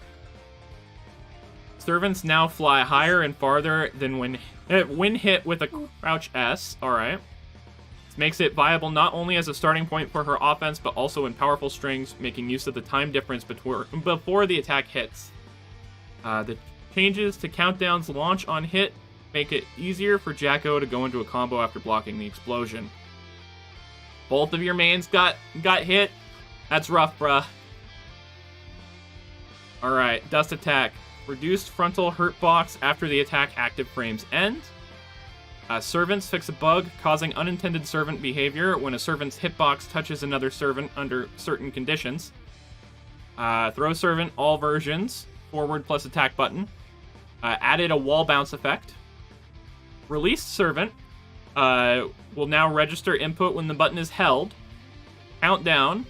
Servants now fly higher and farther than when hit with a crouch S. All right. This makes it viable not only as a starting point for her offense, but also in powerful strings, making use of the time difference before the attack hits. The changes to countdown's launch on hit make it easier for Jacko to go into a combo after blocking the explosion. Both of your mains got hit. That's rough, bruh. Alright, Dust Attack. Reduced frontal hurt box after the attack active frames end. Servants fix a bug causing unintended servant behavior when a servant's hitbox touches another servant under certain conditions. Throw servant, all versions, forward plus attack button. Added a wall bounce effect. Released servant will now register input when the button is held. Countdown.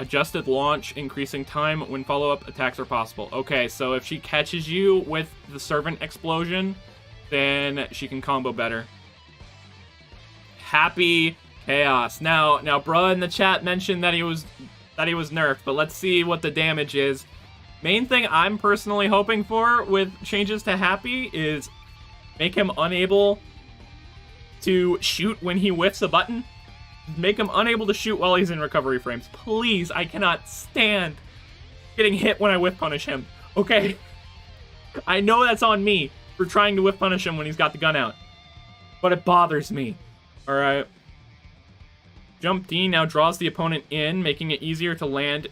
Adjusted launch, increasing time when follow-up attacks are possible. Okay, so if she catches you with the servant explosion, then she can combo better. Happy Chaos. Now, bruh in the chat mentioned that he was nerfed, but let's see what the damage is. Main thing I'm personally hoping for with changes to Happy is make him unable to shoot when he whiffs a button. Make him unable to shoot while he's in recovery frames. Please, I cannot stand getting hit when I whiff punish him. Okay? I know that's on me for trying to whiff punish him when he's got the gun out. But it bothers me. Alright. Jump D now draws the opponent in, making it easier to lead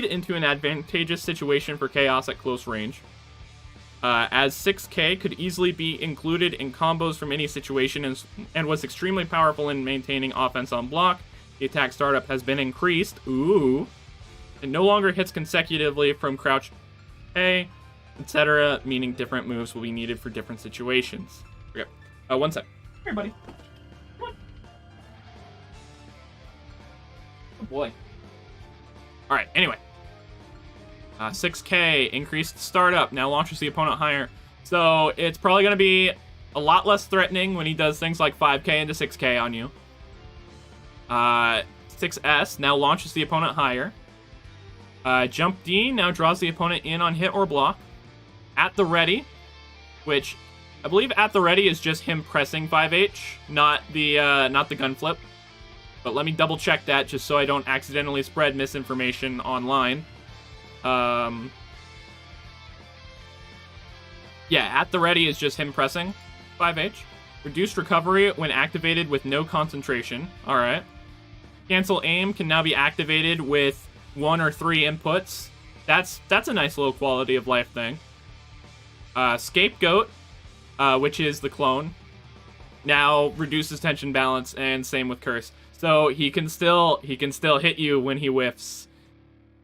into an advantageous situation for Chaos at close range. As 6K could easily be included in combos from any situation and was extremely powerful in maintaining offense on block. The attack startup has been increased. Ooh. It no longer hits consecutively from crouch K, etc., meaning different moves will be needed for different situations. Okay. One sec. Here, buddy. Come on. Oh, boy. Alright, anyway. 6K, increased startup, now launches the opponent higher. So, it's probably going to be a lot less threatening when he does things like 5K into 6K on you. 6S, now launches the opponent higher. Jump D, now draws the opponent in on hit or block. At the ready, which I believe at the ready is just him pressing 5H, not the gun flip. But let me double check that just so I don't accidentally spread misinformation online. Yeah, at the ready is just him pressing 5H. Reduced recovery when activated with no concentration. Alright. Cancel aim can now be activated with 1 or 3 inputs. That's a nice little quality of life thing. Scapegoat, which is the clone, now reduces tension balance, and same with Curse. So he can still hit you when he whiffs.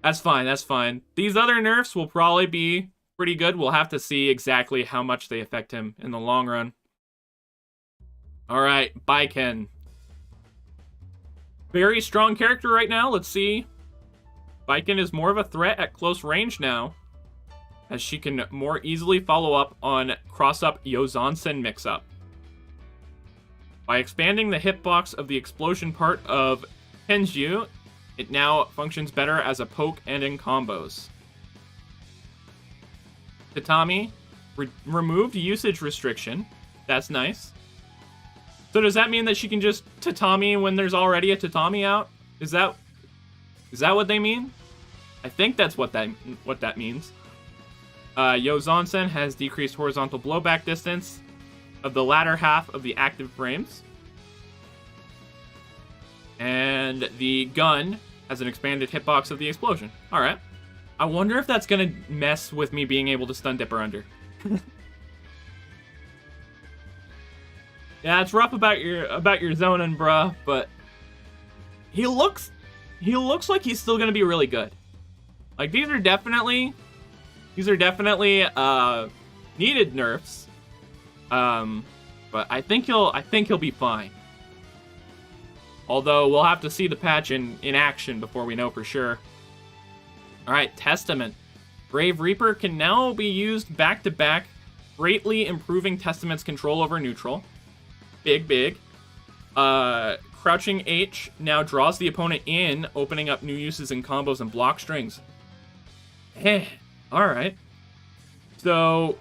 That's fine, that's fine. These other nerfs will probably be pretty good. We'll have to see exactly how much they affect him in the long run. Alright, Baiken. Very strong character right now. Let's see. Baiken is more of a threat at close range now, as she can more easily follow up on cross-up Yozansen mix-up. By expanding the hitbox of the explosion part of Tenju, it now functions better as a poke and in combos. Tatami, removed usage restriction. That's nice. So does that mean that she can just tatami when there's already a tatami out? Is that what they mean? I think that's what that means. Yozansen has decreased horizontal blowback distance of the latter half of the active frames. And the gun has an expanded hitbox of the explosion. Alright. I wonder if that's gonna mess with me being able to stun Dipper under. Yeah, it's rough about your zoning, bruh, but he looks like he's still gonna be really good. Like, these are definitely needed nerfs. But I think he'll be fine. Although we'll have to see the patch in action before we know for sure. Alright, Testament. Brave Reaper can now be used back-to-back, greatly improving Testament's control over neutral. Big. Crouching H now draws the opponent in, opening up new uses in combos and block strings. Alright. So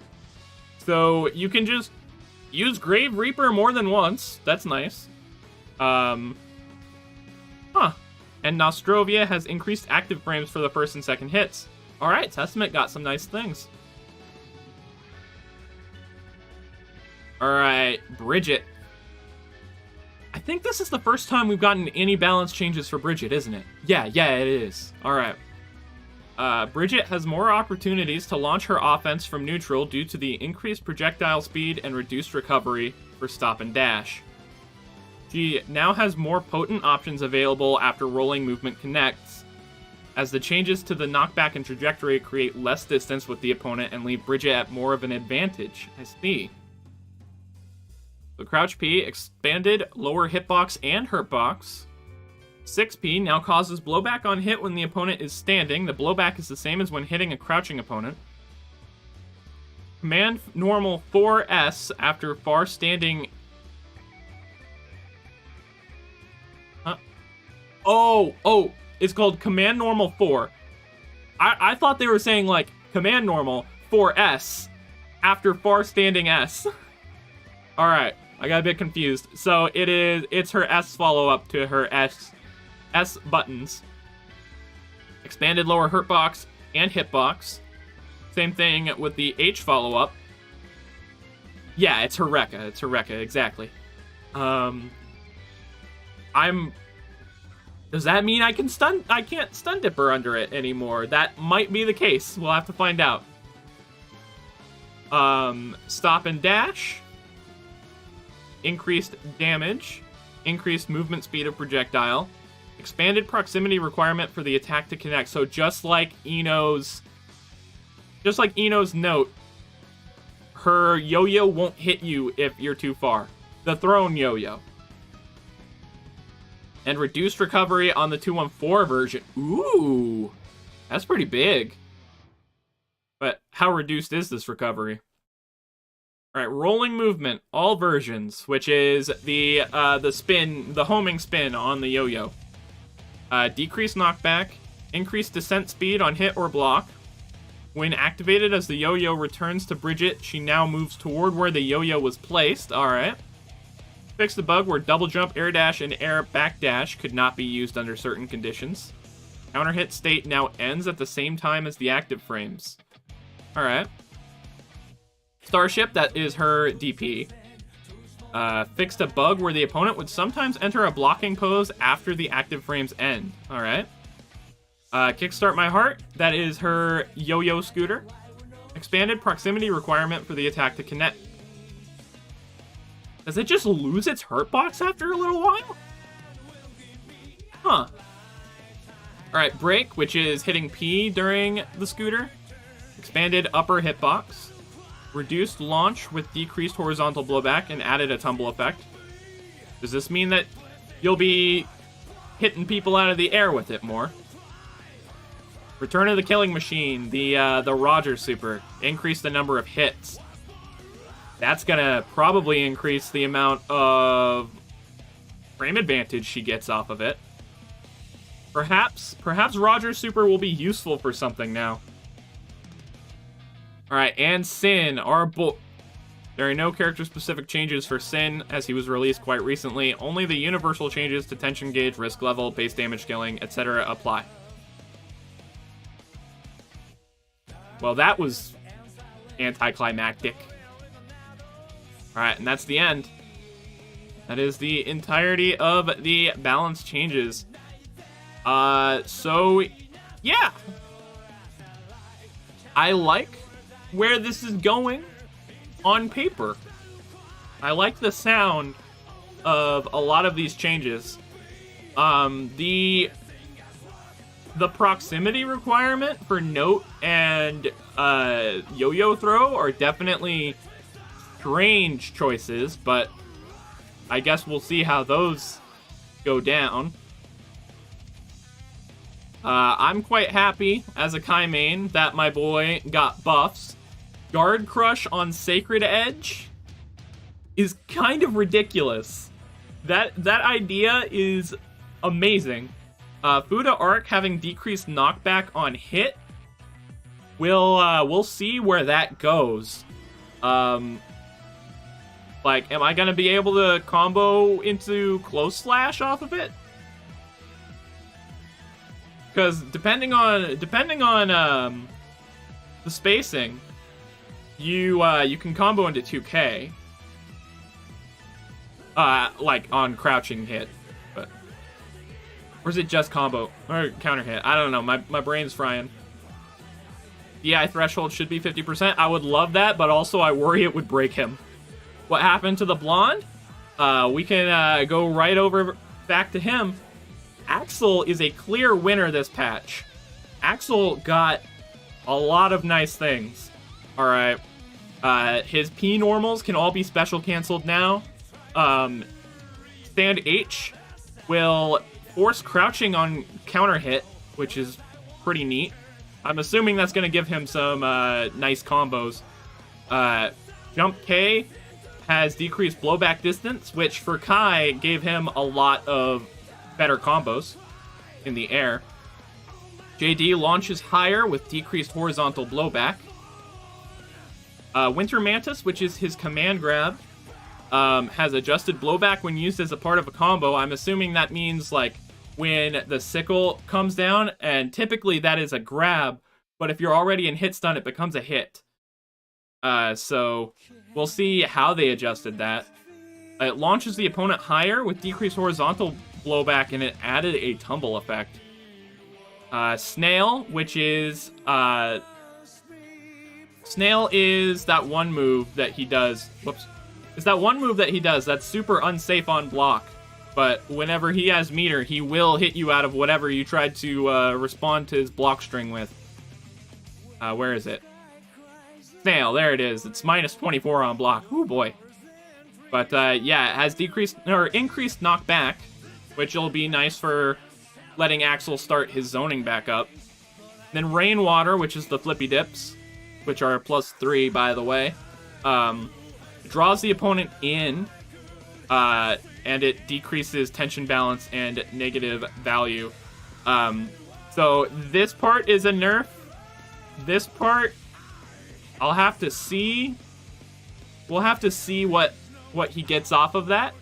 you can just use Grave Reaper more than once. That's nice. And Nostrovia has increased active frames for the first and second hits. Alright, Testament got some nice things. Alright, Bridget. I think this is the first time we've gotten any balance changes for Bridget, isn't it? Yeah, it is. Alright. Bridget has more opportunities to launch her offense from neutral due to the increased projectile speed and reduced recovery for stop and dash. She now has more potent options available after rolling movement connects, as the changes to the knockback and trajectory create less distance with the opponent and leave Bridget at more of an advantage. I see. The Crouch P expanded lower hitbox and hurtbox. 6P now causes blowback on hit when the opponent is standing. The blowback is the same as when hitting a crouching opponent. Command normal 4S after far standing Oh, it's called Command Normal 4. I thought they were saying, like, Command Normal 4S after far standing S. Alright, I got a bit confused. So it's her S follow-up to her S buttons. Expanded lower hurt box and hitbox. Same thing with the H follow-up. Yeah, it's Eureka. It's Eureka, exactly. Does that mean I can't stun dip her under it anymore? That might be the case. We'll have to find out. Stop and dash. Increased damage. Increased movement speed of projectile. Expanded proximity requirement for the attack to connect. So just like Ino's note, her yo-yo won't hit you if you're too far. The thrown yo-yo. And reduced recovery on the 214 version. Ooh, that's pretty big. But how reduced is this recovery? All right, rolling movement, all versions, which is the spin, the homing spin on the yo-yo. Decreased knockback, increased descent speed on hit or block. When activated as the yo-yo returns to Bridget, she now moves toward where the yo-yo was placed. All right. Fix the bug where double jump, air dash, and air backdash could not be used under certain conditions. Counter hit state now ends at the same time as the active frames. All right. Starship, that is her DP. Fixed a bug where the opponent would sometimes enter a blocking pose after the active frames end. All right. Kickstart My Heart, that is her yo-yo scooter. Expanded proximity requirement for the attack to connect. Does it just lose its hurt box after a little while? Huh. Alright, Break, which is hitting P during the scooter. Expanded upper hitbox. Reduced launch with decreased horizontal blowback and added a tumble effect. Does this mean that you'll be hitting people out of the air with it more? Return of the Killing Machine, the Roger super. Increase the number of hits. That's gonna probably increase the amount of frame advantage she gets off of it. Perhaps Roger super will be useful for something now. Alright, and Sin, there are no character-specific changes for Sin, as he was released quite recently. Only the universal changes to tension gauge, risk level, base damage scaling, etc. apply. Well, that was anticlimactic. Alright, and that's the end. That is the entirety of the balance changes. So, yeah. I like where this is going on paper. I like the sound of a lot of these changes. The proximity requirement for Note and Yo-Yo Throw are definitely strange choices, but I guess we'll see how those go down. I'm quite happy as a Kai main that my boy got buffs. Guard Crush on Sacred Edge is kind of ridiculous. That idea is amazing. Fuda Arc having decreased knockback on hit. We'll see where that goes. Like, am I gonna be able to combo into Close Slash off of it? Because depending on the spacing, you can combo into 2K. Like on crouching hit, but or is it just combo or counter hit? I don't know. My brain's frying. DI threshold should be 50%. I would love that, but also I worry it would break him. What happened to the blonde? We can go right over back to him. Axel is a clear winner this patch. Axel got a lot of nice things. Alright. His P normals can all be special canceled now. Stand H will force crouching on counter hit, which is pretty neat. I'm assuming that's going to give him some nice combos. Jump K has decreased blowback distance, which for Kai gave him a lot of better combos. in the air. JD launches higher with decreased horizontal blowback. Winter Mantis, which is his command grab, has adjusted blowback when used as a part of a combo. I'm assuming that means, like, when the sickle comes down, and typically that is a grab, but if you're already in hit stun, it becomes a hit. So we'll see how they adjusted that. It launches the opponent higher with decreased horizontal blowback, and it added a tumble effect. Snail, which is... Snail is that one move that he does... Whoops. It's that one move that he does that's super unsafe on block. But whenever he has meter, he will hit you out of whatever you tried to respond to his block string with. Where is it? Snail, there it is. It's minus 24 on block. Ooh, boy. But yeah, it has decreased or increased knockback, which will be nice for letting Axel start his zoning back up. Then Rainwater, which is the flippy dips, which are +3, by the way, draws the opponent in, and it decreases tension balance and negative value. So this part is a nerf. This part, I'll have to see. We'll have to see what he gets off of that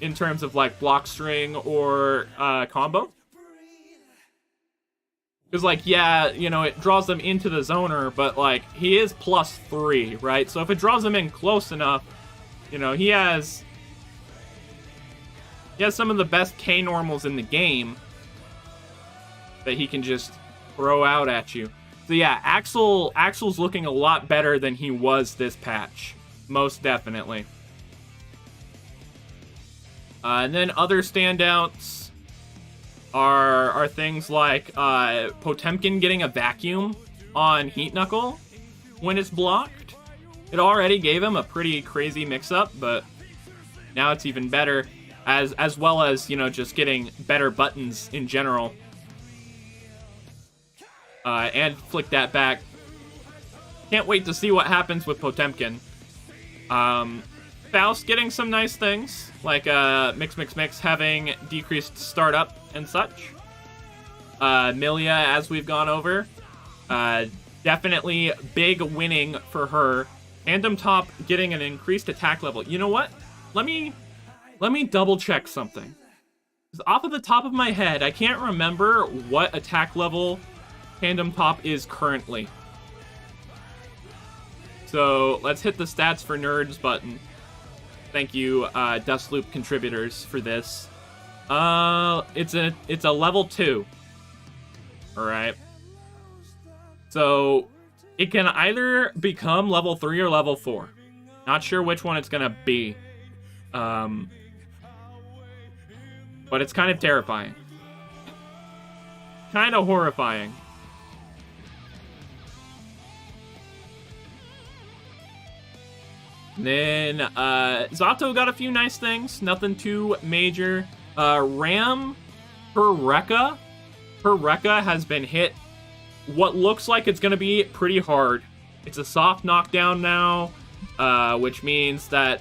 in terms of, like, block string or combo. Because, like, yeah, you know, it draws them into the zoner, but, like, he is +3, right? So if it draws them in close enough, you know, he has some of the best K normals in the game that he can just throw out at you. So yeah, Axel's looking a lot better than he was this patch. Most definitely. And then other standouts are things like Potemkin getting a vacuum on Heat Knuckle when it's blocked. It already gave him a pretty crazy mix-up, but now it's even better, as well as, you know, just getting better buttons in general. And flick that back. Can't wait to see what happens with Potemkin. Faust getting some nice things, like Mix having decreased startup and such. Milia, as we've gone over, definitely big winning for her. Tandem Top getting an increased attack level. You know what? Let me double check something. 'Cause off of the top of my head, I can't remember what attack level Tandem Top is currently. So let's hit the stats for nerds button. Thank you, Dustloop contributors, for this. It's a level 2. All right. So it can either become level 3 or level 4. Not sure which one it's gonna be. But it's kind of terrifying. Kind of horrifying. Then, Zato got a few nice things. Nothing too major. Ram, her Rekka has been hit what looks like it's going to be pretty hard. It's a soft knockdown now, which means that,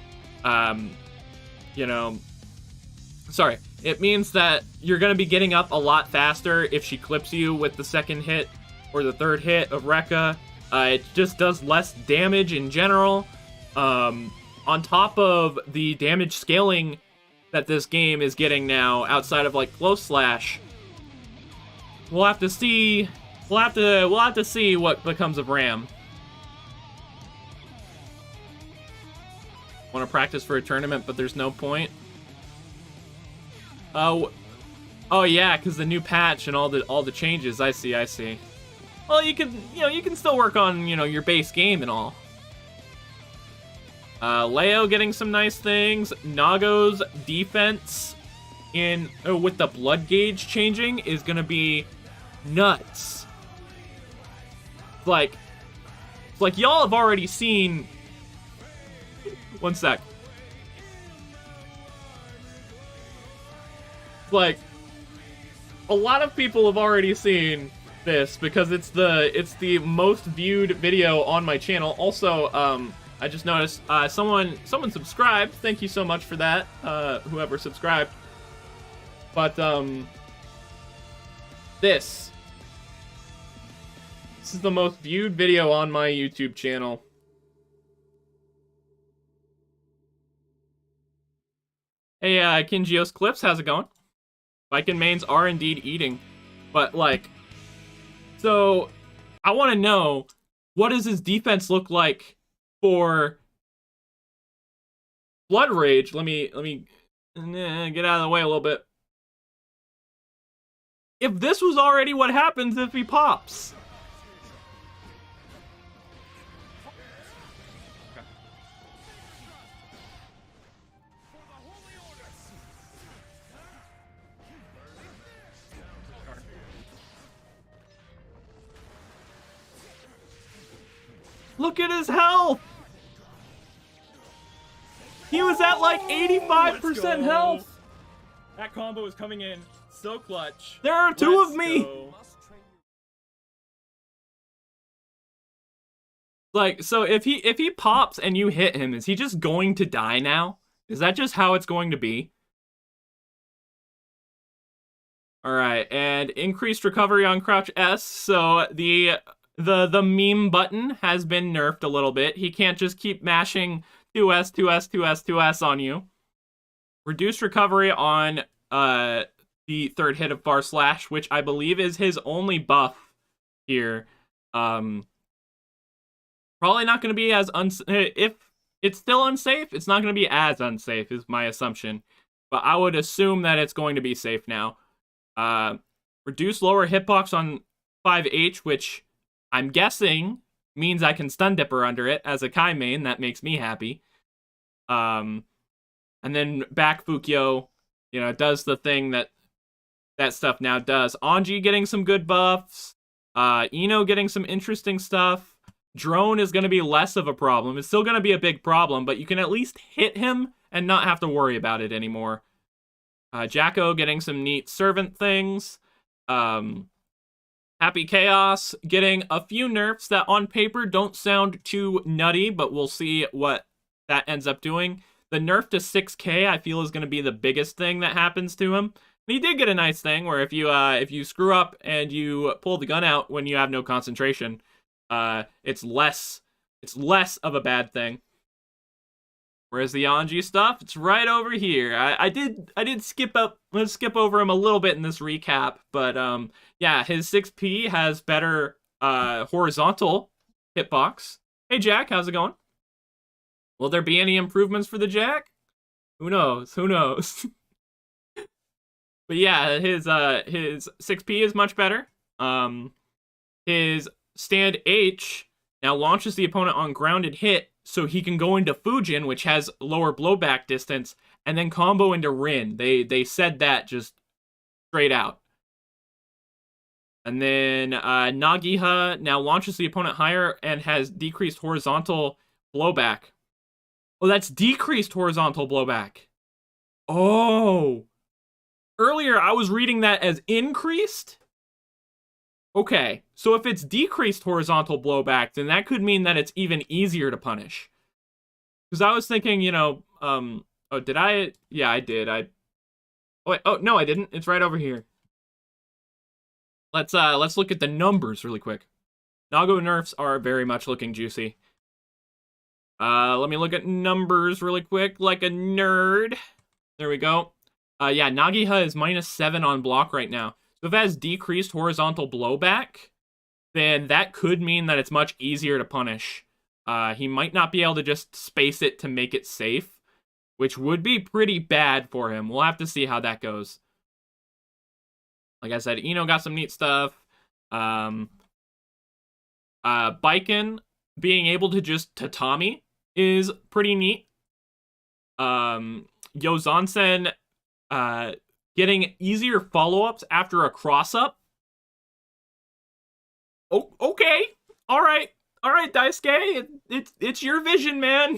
it means that you're going to be getting up a lot faster if she clips you with the second hit or the third hit of Rekka. It just does less damage in general. On top of the damage scaling that this game is getting now, outside of, like, close slash, we'll have to see. We'll have to see what becomes of Ram. Want to practice for a tournament, but there's no point. Oh yeah, because the new patch and all the changes. I see. Well, you can still work on, your base game and all. Leo getting some nice things. Nago's defense with the blood gauge changing is gonna be nuts. Like y'all have already seen. One sec. Like, a lot of people have already seen this because it's the most viewed video on my channel. Also, I just noticed someone subscribed. Thank you so much for that, whoever subscribed. But This is the most viewed video on my YouTube channel. Hey, Kinjios Clips, how's it going? Viking mains are indeed eating. But, like, so, I want to know, what does his defense look like for Blood Rage? Let me get out of the way a little bit. If this was already what happens if he pops. Look at his health! He was at like 85% health! That combo is coming in so clutch. There are two of me! Go. Like, so if he pops and you hit him, is he just going to die now? Is that just how it's going to be? Alright, and increased recovery on crouch S, so the meme button has been nerfed a little bit. He can't just keep mashing 2S, 2S, 2S, 2S on you. Reduced recovery on the third hit of Bar Slash, which I believe is his only buff here. Probably not going to be as if it's still unsafe, it's not going to be as unsafe is my assumption. But I would assume that it's going to be safe now. Reduce lower hitbox on 5H, which I'm guessing means I can stun dipper under it as a Kai main. That makes me happy. And then back Fukyo, you know, does the thing that stuff now does. Anji getting some good buffs. Ino getting some interesting stuff. Drone is going to be less of a problem. It's still going to be a big problem, but you can at least hit him and not have to worry about it anymore. Jacko getting some neat servant things. Happy Chaos getting a few nerfs that on paper don't sound too nutty, but we'll see what that ends up doing. The nerf to 6k I feel is going to be the biggest thing that happens to him. And he did get a nice thing where if you screw up and you pull the gun out when you have no concentration, it's less of a bad thing. Whereas the Anji stuff, it's right over here. I did skip over him a little bit in this recap, but yeah, his 6P has better horizontal hitbox. Hey Jack, how's it going? Will there be any improvements for the Jack? Who knows? Who knows? But yeah, his 6P is much better. His stand H now launches the opponent on grounded hit, so he can go into Fujin, which has lower blowback distance, and then combo into Rin. They said that just straight out. And then Nagiha now launches the opponent higher and has decreased horizontal blowback. Oh, that's decreased horizontal blowback. Oh. Earlier, I was reading that as increased? Okay, so if it's decreased horizontal blowback, then that could mean that it's even easier to punish. Because I was thinking, you know, oh, did I? Yeah, I did. Oh, wait, oh, no, I didn't. It's right over here. Let's look at the numbers really quick. Nago nerfs are very much looking juicy. Let me look at numbers really quick, like a nerd. There we go. Yeah, Nagiha is -7 on block right now. So if it has decreased horizontal blowback, then that could mean that it's much easier to punish. He might not be able to just space it to make it safe, which would be pretty bad for him. We'll have to see how that goes. Like I said, Ino got some neat stuff. Baiken being able to just tatami is pretty neat. Yozansen getting easier follow-ups after a cross-up. Oh, okay. All right, Daisuke. It's your vision, man.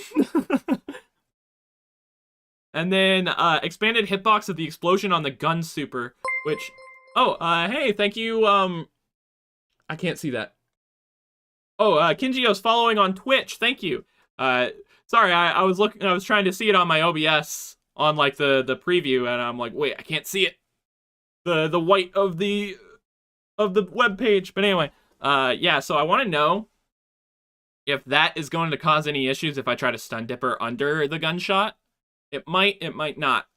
And then expanded hitbox of the explosion on the gun super, which... Oh, hey, thank you. I can't see that. Oh, Kinjio's following on Twitch. Thank you. Sorry, I was trying to see it on my OBS on like the preview, and I'm like, wait, I can't see it. The white of the of the web page. But anyway, yeah, so I want to know if that is going to cause any issues if I try to stun dip her under the gunshot. It might not.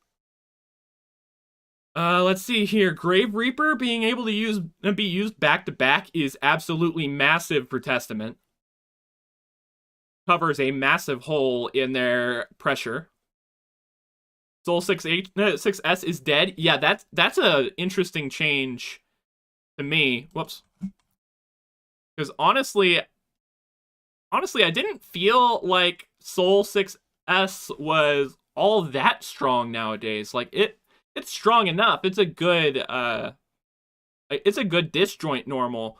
Let's see here. Grave Reaper being able to be used back to back is absolutely massive for Testament. Covers a massive hole in their pressure. Soul 6S is dead. Yeah, that's a interesting change to me. Whoops. Because honestly, I didn't feel like Soul 6S was all that strong nowadays. Like it's strong enough. It's a good disjoint normal,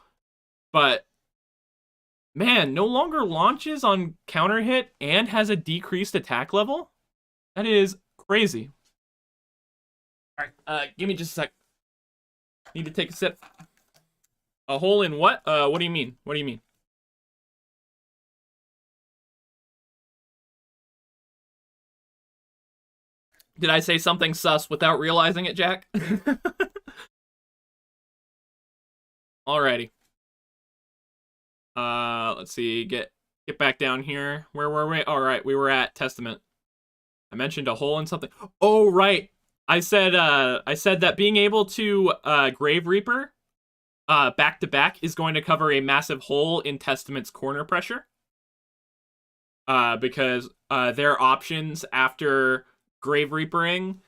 but man, no longer launches on counter hit and has a decreased attack level. That is crazy. All right, give me just a sec. Need to take a sip. A hole in what? What do you mean? What do you mean? Did I say something sus without realizing it, Jack? Alrighty. Let's see. Get back down here. Where were we? All right, we were at Testament. I mentioned a hole in something. Oh, right. I said that being able to Grave Reaper back to back is going to cover a massive hole in Testament's corner pressure. Because their options after Grave Reapering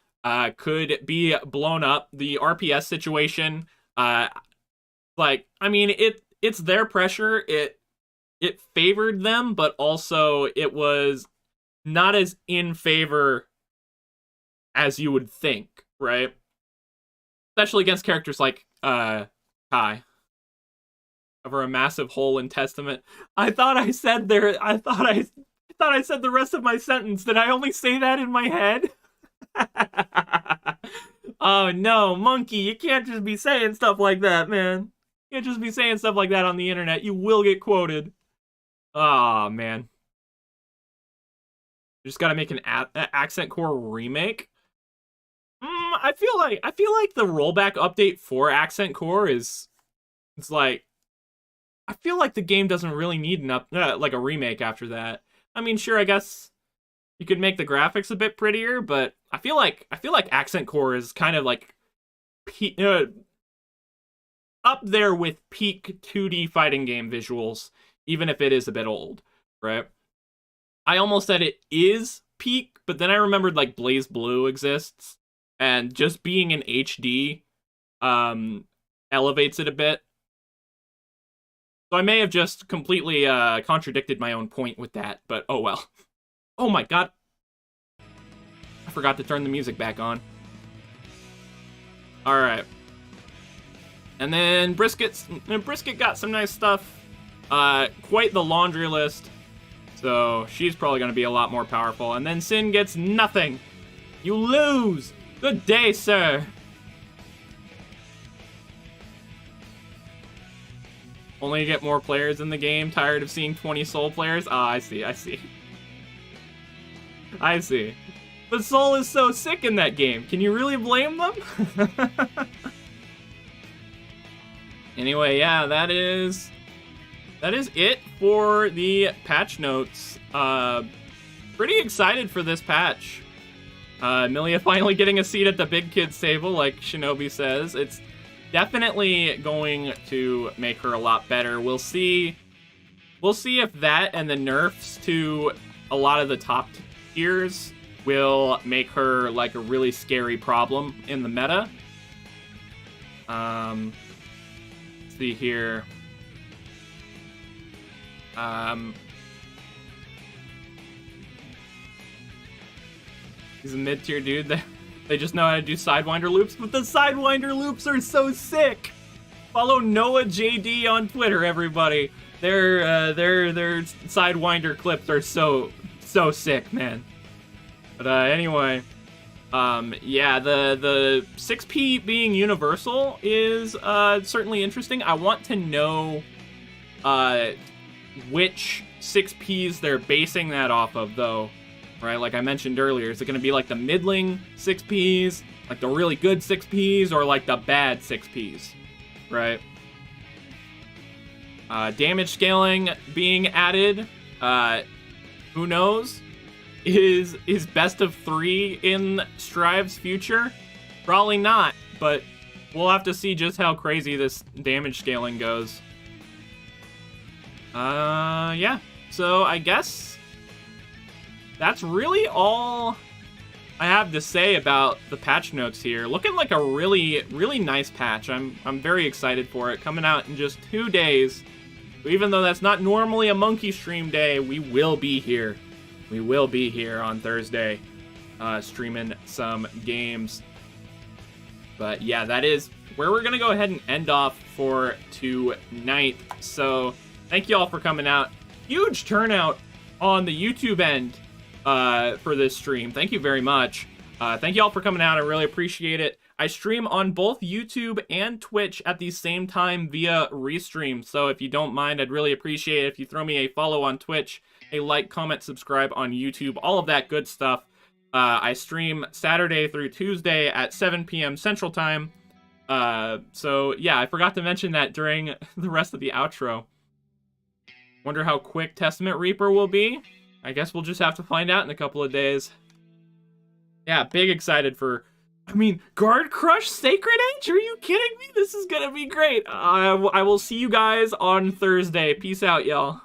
could be blown up. The RPS situation, like, I mean, it's their pressure. It favored them, but also it was not as in favor as you would think, right? Especially against characters like Kai. Cover a massive hole in Testament. I thought I said I said the rest of my sentence. Did I only say that in my head? Oh no, Monkey, you can't just be saying stuff like that, man. You can't just be saying stuff like that on the internet. You will get quoted. Oh man. You just gotta make an Accent Core remake. I feel like the rollback update for Accent Core it's like, I feel like the game doesn't really need like a remake after that. I mean, sure, I guess you could make the graphics a bit prettier, but I feel like Accent Core is kind of like up there with peak 2D fighting game visuals, even if it is a bit old, right? I almost said it is peak, but then I remembered like Blaze Blue exists, and just being in HD elevates it a bit. So I may have just completely contradicted my own point with that, but oh well. Oh my god. I forgot to turn the music back on. Alright. And then Brisket got some nice stuff. Quite the laundry list. So she's probably going to be a lot more powerful. And then Sin gets nothing. You lose. Good day, sir. Only get more players in the game. Tired of seeing 20 Soul players? Ah, I see. I see. But Soul is so sick in that game. Can you really blame them? Anyway, yeah, that is it for the patch notes. Pretty excited for this patch. Milia finally getting a seat at the big kids table, like Shinobi says. It's definitely going to make her a lot better. We'll see if that and the nerfs to a lot of the top tiers will make her like a really scary problem in the meta. Let's see here. He's a mid-tier dude. They just know how to do Sidewinder loops, but the Sidewinder loops are so sick. Follow Noah JD on Twitter, everybody. Their Sidewinder clips are so sick, man. But anyway, yeah, the 6P being universal is certainly interesting. I want to know which 6Ps they're basing that off of, though. Right, like I mentioned earlier, is it going to be like the middling 6Ps, like the really good 6Ps, or like the bad 6Ps, right? Damage scaling being added. Who knows? Is best of 3 in Strive's future? Probably not, but we'll have to see just how crazy this damage scaling goes. Yeah. So I guess that's really all I have to say about the patch notes here. Looking like a really, really nice patch. I'm very excited for it. Coming out in just 2 days. Even though that's not normally a monkey stream day, we will be here. We will be here on Thursday, streaming some games. But yeah, that is where we're gonna go ahead and end off for tonight. So thank you all for coming out. Huge turnout on the YouTube end for this stream. Thank you very much. Thank you all for coming out. I really appreciate it. I stream on both YouTube and Twitch at the same time via Restream. So if you don't mind, I'd really appreciate it if you throw me a follow on Twitch, a like, comment, subscribe on YouTube, all of that good stuff. I stream Saturday through Tuesday at 7 p.m. Central Time. So yeah, I forgot to mention that during the rest of the outro. Wonder how quick Testament Reaper will be. I guess we'll just have to find out in a couple of days. Yeah, big excited for... I mean, Guard Crush Sacred Edge? Are you kidding me? This is gonna be great. I will see you guys on Thursday. Peace out, y'all.